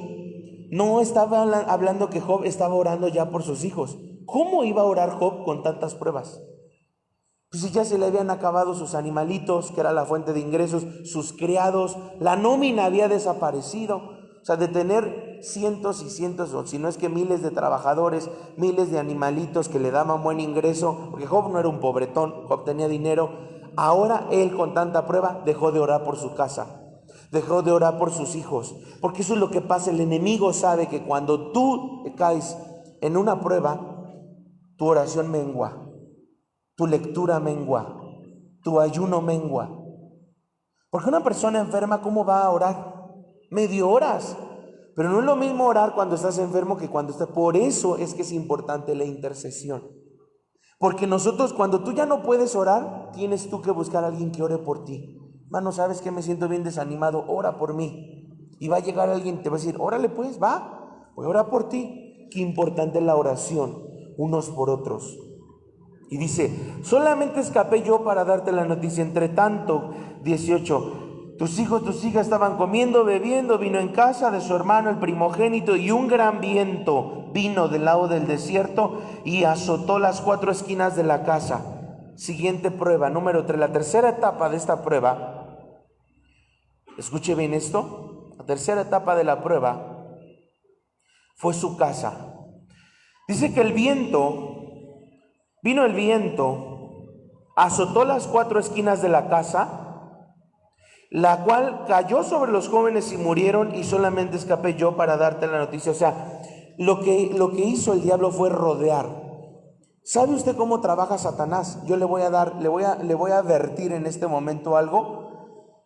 no estaba hablando que Job estaba orando ya por sus hijos. ¿Cómo iba a orar Job con tantas pruebas? Pues si ya se le habían acabado sus animalitos, que era la fuente de ingresos, sus criados, la nómina había desaparecido. O sea, de tener cientos y cientos, o si no es que miles de trabajadores, miles de animalitos que le daban buen ingreso, porque Job no era un pobretón, Job tenía dinero. Ahora él con tanta prueba dejó de orar por su casa, dejó de orar por sus hijos, porque eso es lo que pasa. El enemigo sabe que cuando tú caes en una prueba, tu oración mengua, tu lectura mengua, tu ayuno mengua. Porque una persona enferma, ¿cómo va a orar? Medio oras. Pero no es lo mismo orar cuando estás enfermo que cuando estás. Por eso es que es importante la intercesión. Porque nosotros, cuando tú ya no puedes orar, tienes tú que buscar a alguien que ore por ti. Mano, ¿sabes que me siento bien desanimado? Ora por mí. Y va a llegar alguien, te va a decir, órale pues, va, voy a orar por ti. Qué importante es la oración, unos por otros. Y dice, solamente escapé yo para darte la noticia. Entre tanto, 18, tus hijos, tus hijas estaban comiendo, bebiendo, vino en casa de su hermano el primogénito, y un gran viento vino del lado del desierto y azotó las 4 esquinas de la casa. Siguiente prueba, número 3, la tercera etapa de esta prueba. Escuche bien esto, la tercera etapa de la prueba fue su casa. Dice que vino el viento, azotó las 4 esquinas de la casa, la cual cayó sobre los jóvenes y murieron, y solamente escapé yo para darte la noticia. O sea, lo que hizo el diablo fue rodear. ¿Sabe usted cómo trabaja Satanás? Yo le voy a advertir en este momento algo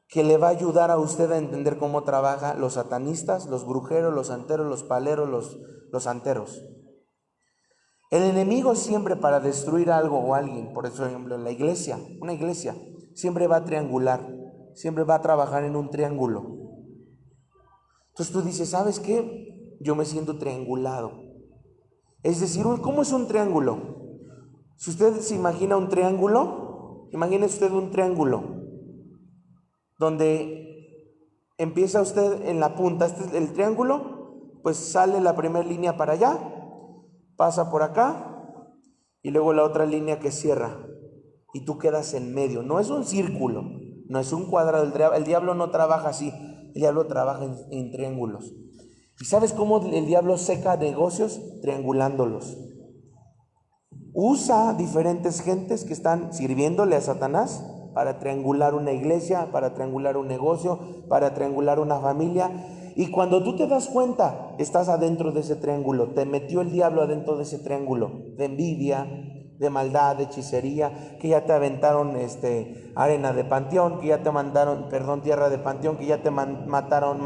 que le va a ayudar a usted a entender cómo trabaja los satanistas, los brujeros, los santeros, los paleros, los santeros. El enemigo siempre, para destruir algo o alguien, por ejemplo en la iglesia, una iglesia, siempre va a triangular, siempre va a trabajar en un triángulo. Entonces tú dices, ¿sabes qué? Yo me siento triangulado. Es decir, ¿cómo es un triángulo? Si usted se imagina un triángulo, imagine usted un triángulo. donde empieza usted en la punta, este es el triángulo, pues sale la primera línea para allá, pasa por acá y luego la otra línea que cierra y tú quedas en medio. No es un círculo, no es un cuadrado, el diablo no trabaja así, el diablo trabaja en triángulos. ¿Y sabes cómo el diablo seca negocios? Triangulándolos. Usa diferentes gentes que están sirviéndole a Satanás para triangular una iglesia, para triangular un negocio, para triangular una familia. Y cuando tú te das cuenta, estás adentro de ese triángulo. Te metió el diablo adentro de ese triángulo de envidia, de maldad, de hechicería, que ya te aventaron arena de panteón, que ya te mandaron, tierra de panteón, que ya te mandaron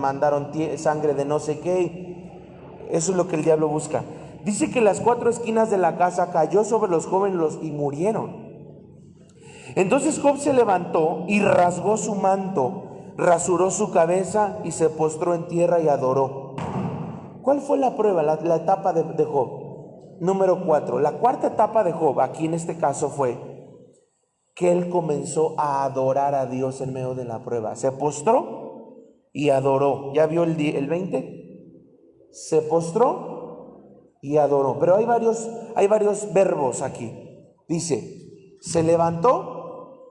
sangre de no sé qué. Eso es lo que el diablo busca. Dice que las 4 esquinas de la casa cayó sobre los jóvenes y murieron. Entonces Job se levantó y rasgó su manto, rasuró su cabeza y se postró en tierra y adoró. ¿Cuál fue la prueba, la etapa de Job? Número 4. La cuarta etapa de Job, aquí en este caso, fue que él comenzó a adorar a Dios en medio de la prueba. Se postró y adoró. ¿Ya vio el 20? Se postró y adoró. Pero hay varios verbos aquí. Dice, se levantó,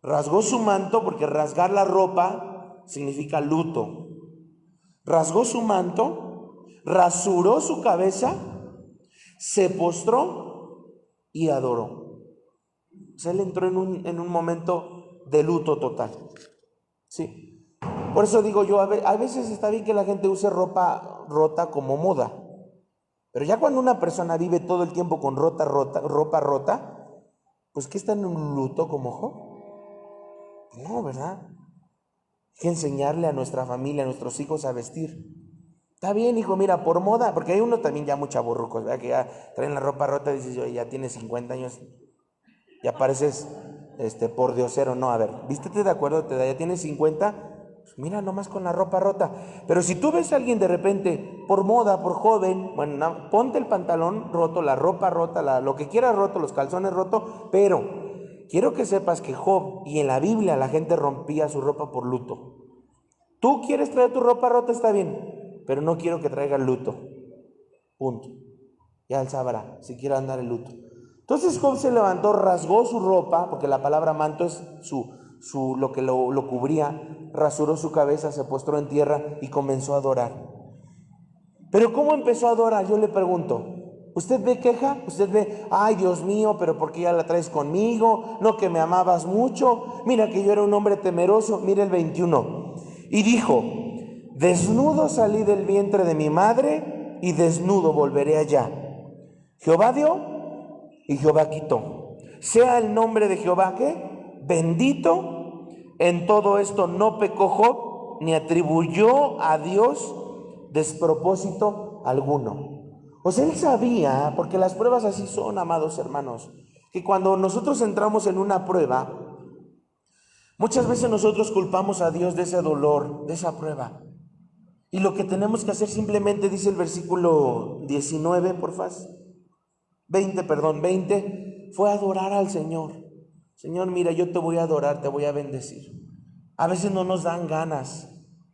rasgó su manto, porque rasgar la ropa significa luto. Rasgó su manto, rasuró su cabeza, se postró y adoró. O sea, él entró en un momento de luto total. Sí. Por eso digo yo, a veces está bien que la gente use ropa rota como moda. Pero ya cuando una persona vive todo el tiempo con ropa rota, pues ¿qué está en un luto como Job? No, ¿verdad? Hay que enseñarle a nuestra familia, a nuestros hijos a vestir. Está bien, hijo, mira, por moda, porque hay uno también ya muy chavorrucos, ¿verdad? Que ya traen la ropa rota y dices, yo ya tienes 50 años, ya pareces pordiosero. No, a ver, vístete de acuerdo, ya tienes 50, pues mira, nomás con la ropa rota. Pero si tú ves a alguien de repente, por moda, por joven, bueno, ponte el pantalón roto, la ropa rota, lo que quieras roto, los calzones rotos, pero quiero que sepas que Job y en la Biblia la gente rompía su ropa por luto. Tú quieres traer tu ropa rota, está bien, pero no quiero que traiga el luto. Punto. Ya él sabrá si quiere andar el luto. Entonces Job se levantó, rasgó su ropa, porque la palabra manto es lo que lo cubría, rasuró su cabeza, se postró en tierra y comenzó a adorar. Pero ¿cómo empezó a adorar? Yo le pregunto. ¿Usted ve queja? ¿Usted ve, ay Dios mío, pero por qué ya la traes conmigo? No, que me amabas mucho. Mira que yo era un hombre temeroso. Mira el 21. Y dijo, desnudo salí del vientre de mi madre y desnudo volveré allá. Jehová dio y Jehová quitó. Sea el nombre de Jehová ¿qué? Bendito. En todo esto no pecó Job ni atribuyó a Dios despropósito alguno. O sea, él sabía, porque las pruebas así son, amados hermanos, que cuando nosotros entramos en una prueba, muchas veces nosotros culpamos a Dios de ese dolor, de esa prueba. Y lo que tenemos que hacer simplemente, dice el versículo 19, porfas, 20, fue adorar al Señor. Señor, mira, yo te voy a adorar, te voy a bendecir. A veces no nos dan ganas.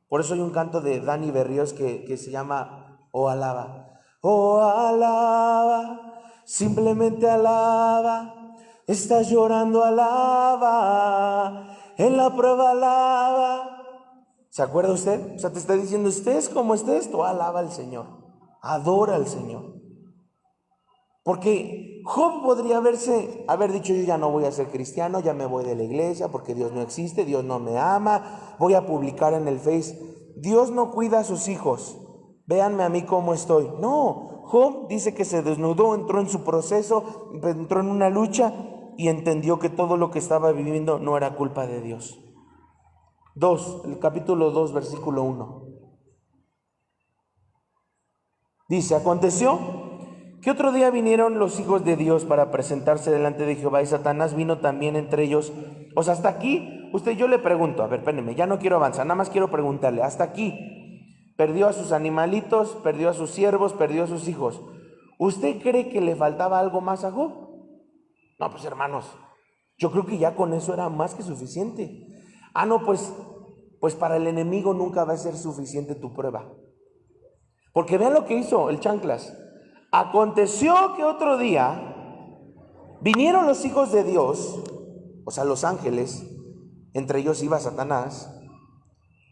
Por eso hay un canto de Dani Berríos que se llama Oh alaba. Oh alaba, simplemente alaba. Estás llorando, alaba. En la prueba alaba. ¿Se acuerda usted? O sea, te está diciendo, estés como estés, tú alaba al Señor. Adora al Señor. Porque Job podría haber dicho, yo ya no voy a ser cristiano, ya me voy de la iglesia porque Dios no existe, Dios no me ama, voy a publicar en el Face, Dios no cuida a sus hijos, véanme a mí cómo estoy. No, Job dice que se desnudó, entró en su proceso, entró en una lucha y entendió que todo lo que estaba viviendo no era culpa de Dios. El capítulo 2, versículo 1. Dice, aconteció que otro día vinieron los hijos de Dios para presentarse delante de Jehová y Satanás vino también entre ellos. O sea, hasta aquí, yo le pregunto, a ver, espérenme, ya no quiero avanzar, nada más quiero preguntarle, hasta aquí, perdió a sus animalitos, perdió a sus siervos, perdió a sus hijos. ¿Usted cree que le faltaba algo más a Job? No, pues hermanos, yo creo que ya con eso era más que suficiente. No, pues pues para el enemigo nunca va a ser suficiente tu prueba. Porque vean lo que hizo el chanclas. Aconteció que otro día vinieron los hijos de Dios, o sea, los ángeles, entre ellos iba Satanás,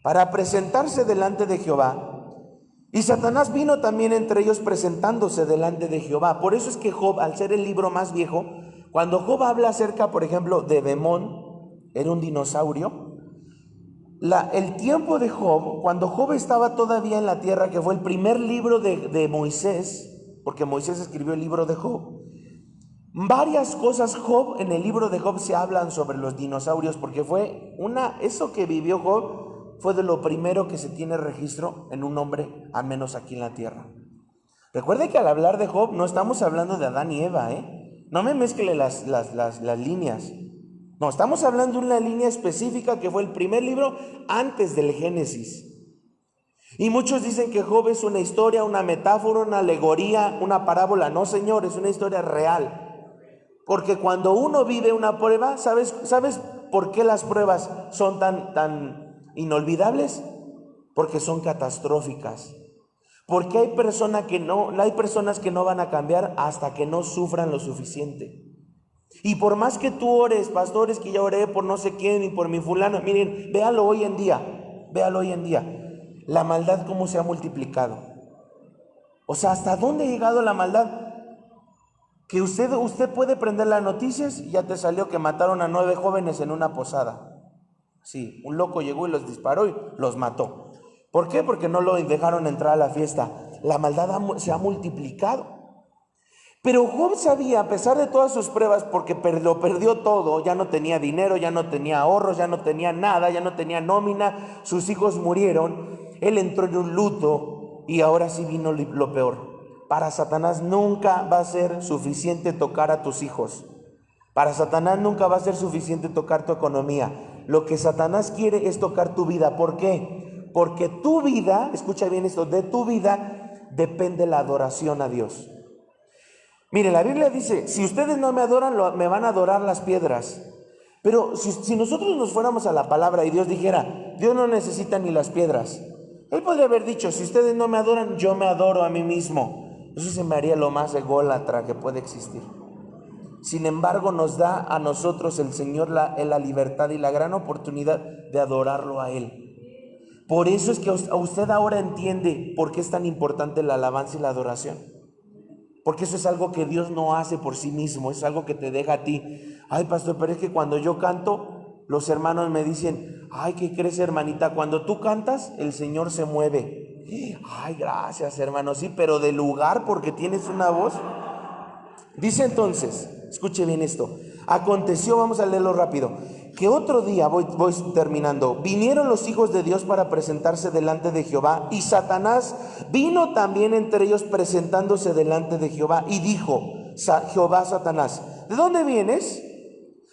para presentarse delante de Jehová. Y Satanás vino también entre ellos presentándose delante de Jehová. Por eso es que Job, al ser el libro más viejo, cuando Job habla acerca, por ejemplo, de Bemón, era un dinosaurio. El tiempo de Job, cuando Job estaba todavía en la tierra, que fue el primer libro de Moisés, porque Moisés escribió el libro de Job, varias cosas Job, en el libro de Job se hablan sobre los dinosaurios, porque eso que vivió Job fue de lo primero que se tiene registro en un hombre, al menos aquí en la tierra. Recuerde que al hablar de Job no estamos hablando de Adán y Eva, no me mezcle las líneas. No, estamos hablando de una línea específica que fue el primer libro antes del Génesis. Y muchos dicen que Job es una historia, una metáfora, una alegoría, una parábola. No, señor, es una historia real. Porque cuando uno vive una prueba, ¿sabes por qué las pruebas son tan inolvidables? Porque son catastróficas. Porque hay personas que no van a cambiar hasta que no sufran lo suficiente. Y por más que tú ores, pastores, que ya oré por no sé quién y por mi fulano, miren, véalo hoy en día, la maldad cómo se ha multiplicado. O sea, ¿hasta dónde ha llegado la maldad? Que usted puede prender las noticias y ya te salió que mataron a 9 jóvenes en una posada. Sí, un loco llegó y los disparó y los mató. ¿Por qué? Porque no lo dejaron entrar a la fiesta. La maldad se ha multiplicado. Pero Job sabía, a pesar de todas sus pruebas, porque lo perdió todo, ya no tenía dinero, ya no tenía ahorros, ya no tenía nada, ya no tenía nómina, sus hijos murieron, él entró en un luto y ahora sí vino lo peor. Para Satanás nunca va a ser suficiente tocar a tus hijos. Para Satanás nunca va a ser suficiente tocar tu economía. Lo que Satanás quiere es tocar tu vida. ¿Por qué? Porque tu vida, escucha bien esto, de tu vida depende la adoración a Dios. Mire, la Biblia dice, si ustedes no me adoran, me van a adorar las piedras. Pero si nosotros nos fuéramos a la palabra y Dios dijera, Dios no necesita ni las piedras, Él podría haber dicho, si ustedes no me adoran, yo me adoro a mí mismo. Eso se me haría lo más ególatra que puede existir. Sin embargo, nos da a nosotros el Señor la libertad y la gran oportunidad de adorarlo a Él. Por eso es que usted ahora entiende por qué es tan importante la alabanza y la adoración. Porque eso es algo que Dios no hace por sí mismo, es algo que te deja a ti. Ay, pastor, pero es que cuando yo canto, los hermanos me dicen, ay, ¿qué crees, hermanita? Cuando tú cantas, el Señor se mueve. Ay, gracias, hermano, sí, pero de lugar porque tienes una voz. Dice entonces, escuche bien esto, aconteció, vamos a leerlo rápido, que otro día, voy terminando, vinieron los hijos de Dios para presentarse delante de Jehová, y Satanás vino también entre ellos presentándose delante de Jehová, y dijo Jehová a Satanás, ¿de dónde vienes?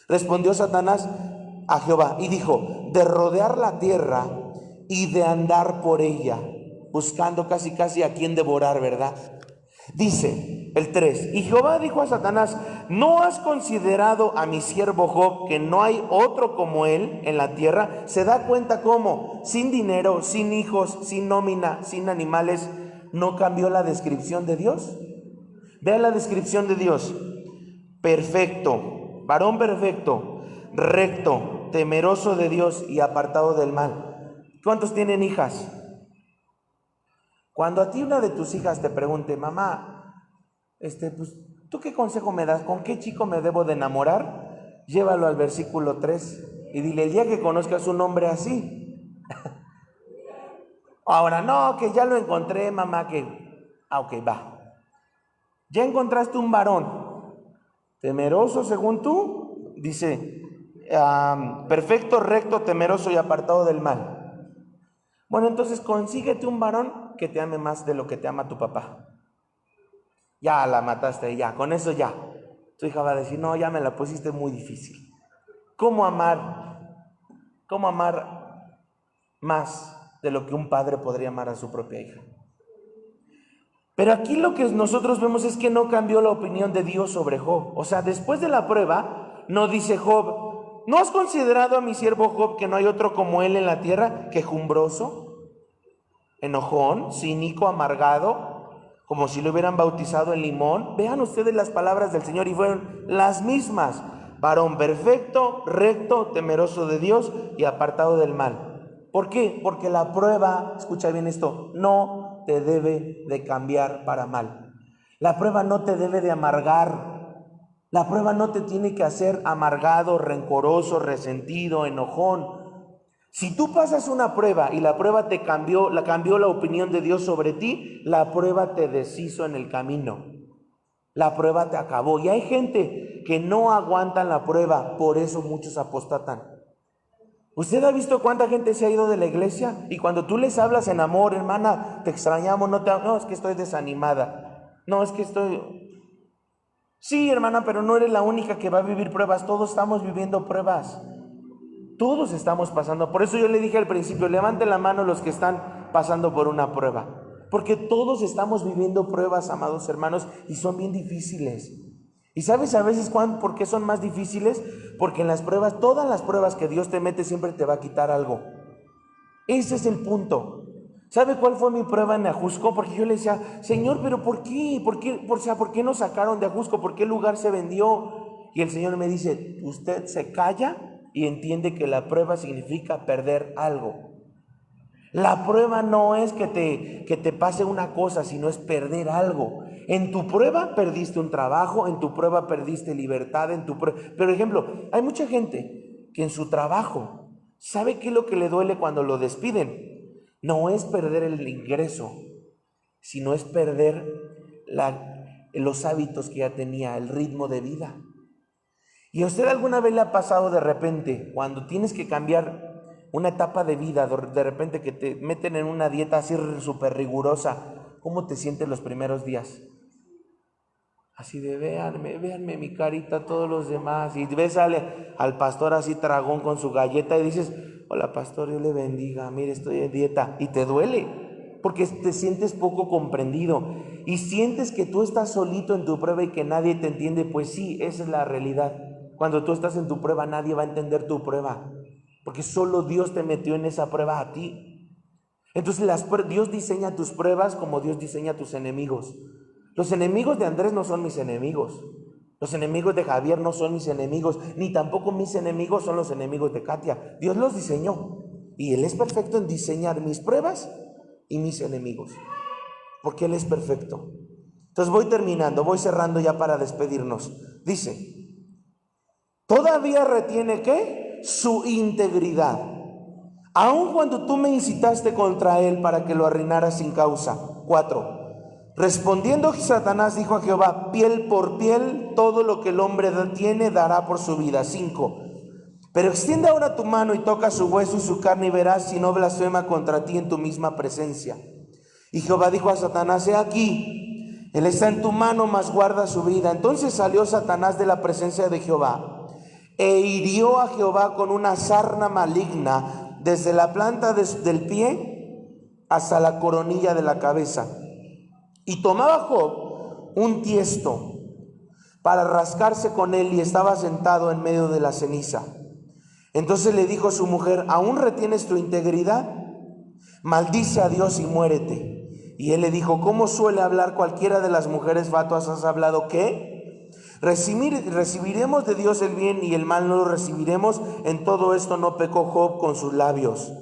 Respondió Satanás a Jehová y dijo, de rodear la tierra y de andar por ella, buscando casi a quien devorar, ¿verdad? Dice el 3, y Jehová dijo a Satanás, ¿no has considerado a mi siervo Job, que no hay otro como él en la tierra? ¿Se da cuenta cómo, sin dinero, sin hijos, sin nómina, sin animales, no cambió la descripción de Dios? Vean la descripción de Dios: perfecto, varón perfecto, recto, temeroso de Dios y apartado del mal. ¿Cuántos tienen hijas? Cuando a ti una de tus hijas te pregunte, mamá, pues, ¿tú qué consejo me das? ¿Con qué chico me debo de enamorar? Llévalo al versículo 3 y dile, el día que conozcas un hombre así. Ahora, no, que ya lo encontré, mamá, ok, va. Ya encontraste un varón temeroso según tú, dice, perfecto, recto, temeroso y apartado del mal. Bueno, entonces consíguete un varón que te ame más de lo que te ama tu papá. Ya la mataste, ya, con eso ya. Tu hija va a decir, no, ya me la pusiste muy difícil. ¿Cómo amar más de lo que un padre podría amar a su propia hija? Pero aquí lo que nosotros vemos es que no cambió la opinión de Dios sobre Job. O sea, después de la prueba, no dice Job, ¿no has considerado a mi siervo Job, que no hay otro como él en la tierra, quejumbroso, enojón, cínico, amargado, como si lo hubieran bautizado en limón? Vean ustedes las palabras del Señor y fueron las mismas: varón perfecto, recto, temeroso de Dios y apartado del mal. ¿Por qué? Porque la prueba, escucha bien esto, no te debe de cambiar para mal. La prueba no te debe de amargar. La prueba no te tiene que hacer amargado, rencoroso, resentido, enojón. Si tú pasas una prueba y la prueba te cambió la opinión de Dios sobre ti, la prueba te deshizo en el camino. La prueba te acabó. Y hay gente que no aguanta la prueba, por eso muchos apostatan. ¿Usted ha visto cuánta gente se ha ido de la iglesia? Y cuando tú les hablas en amor, hermana, te extrañamos, no, es que estoy desanimada. No, es que estoy... Sí, hermana, pero no eres la única que va a vivir pruebas. Todos estamos viviendo pruebas. Todos estamos pasando. Por eso yo le dije al principio, levanten la mano los que están pasando por una prueba. Porque todos estamos viviendo pruebas, amados hermanos, y son bien difíciles. ¿Y sabes a veces por qué son más difíciles? Porque en las pruebas, todas las pruebas que Dios te mete, siempre te va a quitar algo. Ese es el punto. ¿Sabe cuál fue mi prueba en Ajusco? Porque yo le decía, Señor, pero ¿por qué? ¿Por qué nos sacaron de Ajusco? ¿Por qué el lugar se vendió? Y el Señor me dice, usted se calla y entiende que la prueba significa perder algo. La prueba no es que te pase una cosa, sino es perder algo. En tu prueba perdiste un trabajo, en tu prueba perdiste libertad, Por ejemplo, hay mucha gente que en su trabajo, ¿sabe qué es lo que le duele cuando lo despiden? No es perder el ingreso, sino es perder los hábitos que ya tenía, el ritmo de vida. ¿Y a usted alguna vez le ha pasado de repente, cuando tienes que cambiar una etapa de vida, de repente que te meten en una dieta así súper rigurosa, cómo te sientes los primeros días? Así de, véanme mi carita, todos los demás. Y ves al pastor así tragón con su galleta y dices, hola pastor, Dios le bendiga, mire, estoy en dieta. Y te duele, porque te sientes poco comprendido. Y sientes que tú estás solito en tu prueba y que nadie te entiende. Pues sí, esa es la realidad. Cuando tú estás en tu prueba, nadie va a entender tu prueba, porque solo Dios te metió en esa prueba a ti. Entonces Dios diseña tus pruebas como Dios diseña tus enemigos. Los enemigos de Andrés no son mis enemigos. Los enemigos de Javier no son mis enemigos, ni tampoco mis enemigos son los enemigos de Katia. Dios los diseñó y Él es perfecto en diseñar mis pruebas y mis enemigos, porque Él es perfecto. Entonces voy terminando, voy cerrando ya para despedirnos. Dice, todavía retiene ¿qué? Su integridad, aun cuando tú me incitaste contra él para que lo arruinara sin causa. 4. Respondiendo Satanás dijo a Jehová, piel por piel, todo lo que el hombre tiene dará por su vida. 5. Pero extiende ahora tu mano y toca su hueso y su carne y verás si no blasfema contra ti en tu misma presencia. Y Jehová dijo a Satanás, he aquí, él está en tu mano, mas guarda su vida. Entonces salió Satanás de la presencia de Jehová e hirió a Jehová con una sarna maligna desde la planta del pie hasta la coronilla de la cabeza. Y tomaba Job un tiesto para rascarse con él y estaba sentado en medio de la ceniza. Entonces le dijo su mujer, ¿aún retienes tu integridad? Maldice a Dios y muérete. Y él le dijo, ¿cómo suele hablar cualquiera de las mujeres fatuas? ¿Has hablado qué? Recibiremos de Dios el bien y el mal no lo recibiremos. En todo esto no pecó Job con sus labios.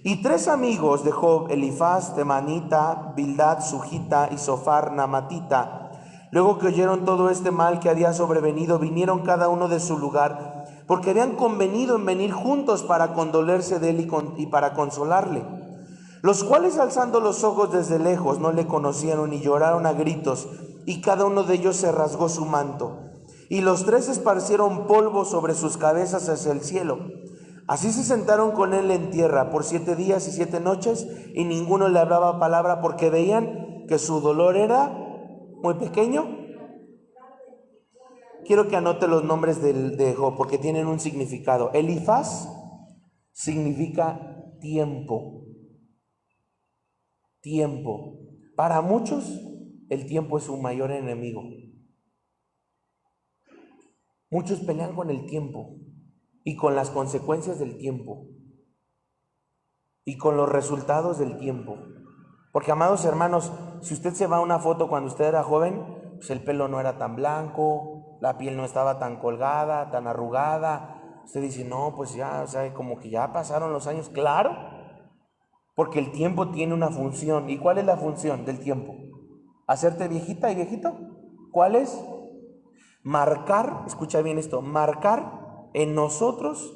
Y 3 amigos de Job, Elifaz, Temanita, Bildad, Sujita y Sofar, Namatita, luego que oyeron todo este mal que había sobrevenido, vinieron cada uno de su lugar, porque habían convenido en venir juntos para condolerse de él y para consolarle. Los cuales, alzando los ojos desde lejos, no le conocieron y lloraron a gritos, y cada uno de ellos se rasgó su manto. Y los 3 esparcieron polvo sobre sus cabezas hacia el cielo. Así se sentaron con él en tierra por 7 días y 7 noches, y ninguno le hablaba palabra, porque veían que su dolor era muy pequeño. Quiero que anote los nombres de Job, porque tienen un significado. Elifaz significa tiempo. Tiempo. Para muchos, el tiempo es su mayor enemigo. Muchos pelean con el tiempo. y con las consecuencias del tiempo y con los resultados del tiempo. Porque, amados hermanos, si usted se va a una foto cuando usted era joven, pues el pelo no era tan blanco, la piel no estaba tan colgada, tan arrugada. Usted dice, no, pues ya, o sea, como que ya pasaron los años. Claro, porque el tiempo tiene una función. ¿Y cuál es la función del tiempo? ¿Hacerte viejita y viejito? ¿Cuál es? Marcar, escucha bien esto, marcar en nosotros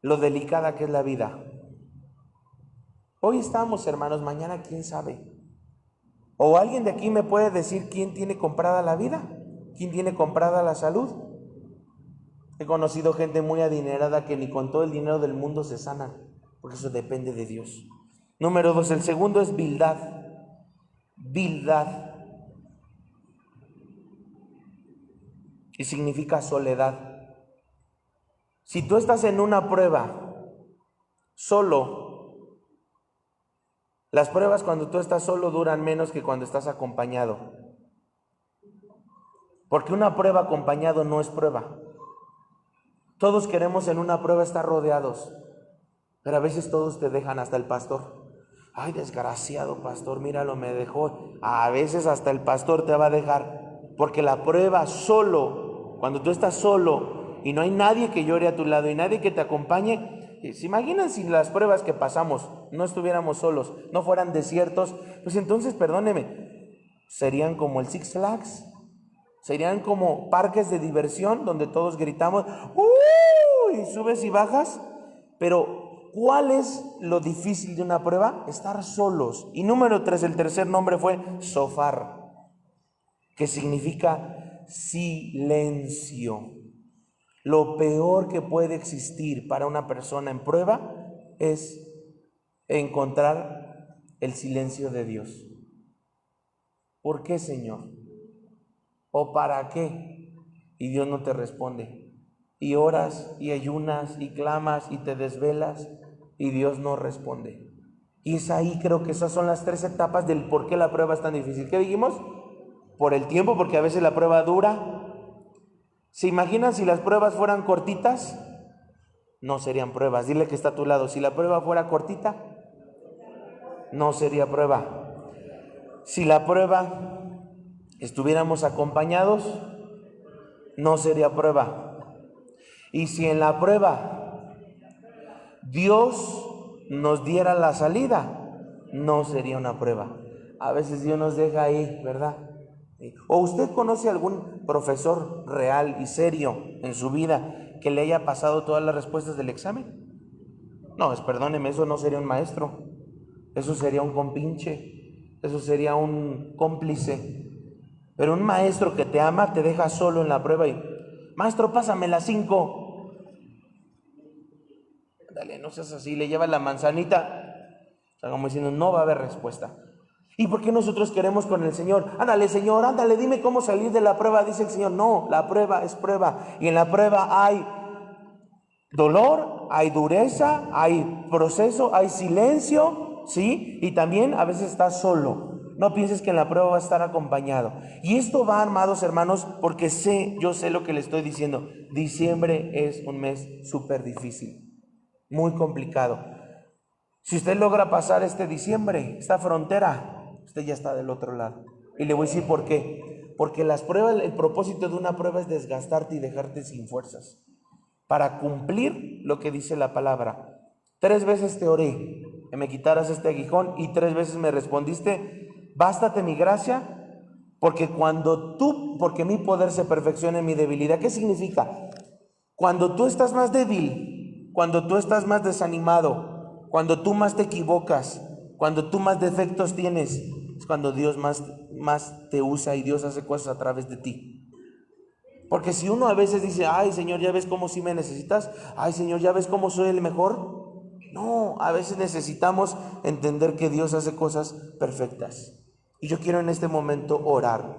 lo delicada que es la vida. Hoy estamos, hermanos, mañana quién sabe. ¿O alguien de aquí me puede decir quién tiene comprada la vida? ¿Quién tiene comprada la salud? He conocido gente muy adinerada que ni con todo el dinero del mundo se sanan, porque eso depende de Dios. Número 2, el segundo es vildad. Vildad. Y significa soledad. Si tú estás en una prueba solo, las pruebas cuando tú estás solo duran menos que cuando estás acompañado. Porque una prueba acompañado no es prueba. Todos queremos en una prueba estar rodeados, pero a veces todos te dejan, hasta el pastor. Ay, desgraciado pastor, míralo, me dejó. A veces hasta el pastor te va a dejar, porque la prueba solo, cuando tú estás solo y no hay nadie que llore a tu lado y nadie que te acompañe. ¿Se imaginan si las pruebas que pasamos no estuviéramos solos, no fueran desiertos? Pues entonces, perdóneme, serían como el Six Flags, serían como parques de diversión donde todos gritamos, y subes y bajas. Pero ¿cuál es lo difícil de una prueba? Estar solos. Y número 3, el tercer nombre fue Sofar, que significa silencio. Lo peor que puede existir para una persona en prueba es encontrar el silencio de Dios. ¿Por qué, Señor? ¿O para qué? Y Dios no te responde. Y oras y ayunas y clamas y te desvelas y Dios no responde. Y es ahí, creo que esas son las 3 etapas del por qué la prueba es tan difícil. ¿Qué dijimos? Por el tiempo, porque a veces la prueba dura. ¿Se imaginan si las pruebas fueran cortitas? No serían pruebas. Dile que está a tu lado. Si la prueba fuera cortita, no sería prueba. Si la prueba estuviéramos acompañados, no sería prueba. Y si en la prueba Dios nos diera la salida, no sería una prueba. A veces Dios nos deja ahí, ¿verdad? ¿O usted conoce algún profesor real y serio en su vida que le haya pasado todas las respuestas del examen? No, perdóneme, eso no sería un maestro. Eso sería un compinche. Eso sería un cómplice. Pero un maestro que te ama te deja solo en la prueba y, maestro, pásame las 5. Dale, no seas así, le lleva la manzanita. O sea, como diciendo, no va a haber respuesta. ¿Y por qué nosotros queremos con el Señor? Ándale, Señor, ándale, dime cómo salir de la prueba. Dice el Señor, no, la prueba es prueba. Y en la prueba hay dolor, hay dureza, hay proceso, hay silencio, ¿sí? Y también a veces estás solo. No pienses que en la prueba va a estar acompañado. Y esto va, amados hermanos, porque yo sé lo que le estoy diciendo. Diciembre es un mes súper difícil, muy complicado. Si usted logra pasar este diciembre, esta frontera, usted ya está del otro lado. Y le voy a decir por qué. Porque las pruebas, el propósito de una prueba es desgastarte y dejarte sin fuerzas para cumplir lo que dice la palabra. 3 veces te oré que me quitaras este aguijón y 3 veces me respondiste, bástate mi gracia, porque mi poder se perfecciona en mi debilidad. ¿Qué significa? Cuando tú estás más débil, cuando tú estás más desanimado, cuando tú más te equivocas, cuando tú más defectos tienes, es cuando Dios más te usa y Dios hace cosas a través de ti. Porque si uno a veces dice, ay Señor, ya ves cómo sí me necesitas, ay Señor, ya ves cómo soy el mejor. No, a veces necesitamos entender que Dios hace cosas perfectas. Y yo quiero en este momento orar.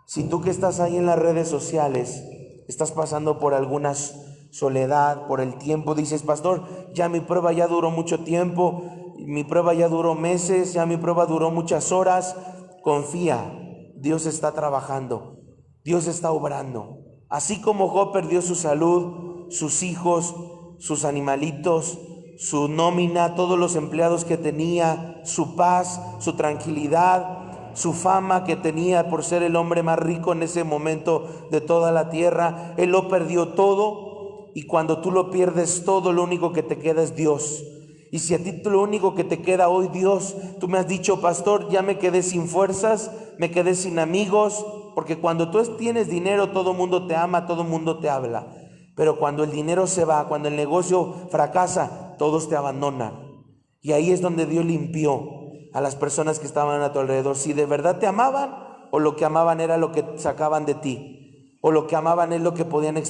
Si tú que estás ahí en las redes sociales, estás pasando por alguna soledad, por el tiempo, dices, pastor, ya mi prueba ya duró mucho tiempo, mi prueba ya duró meses, ya mi prueba duró muchas horas. Confía, Dios está trabajando, Dios está obrando. Así como Job perdió su salud, sus hijos, sus animalitos, su nómina, todos los empleados que tenía, su paz, su tranquilidad, su fama que tenía por ser el hombre más rico en ese momento de toda la tierra, él lo perdió todo. Y cuando tú lo pierdes todo, lo único que te queda es Dios. Y si a ti lo único que te queda hoy Dios, tú me has dicho, pastor, ya me quedé sin fuerzas, me quedé sin amigos, porque cuando tú tienes dinero, todo el mundo te ama, todo el mundo te habla. Pero cuando el dinero se va, cuando el negocio fracasa, todos te abandonan. Y ahí es donde Dios limpió a las personas que estaban a tu alrededor. Si de verdad te amaban, o lo que amaban era lo que sacaban de ti, o lo que amaban es lo que podían expresar.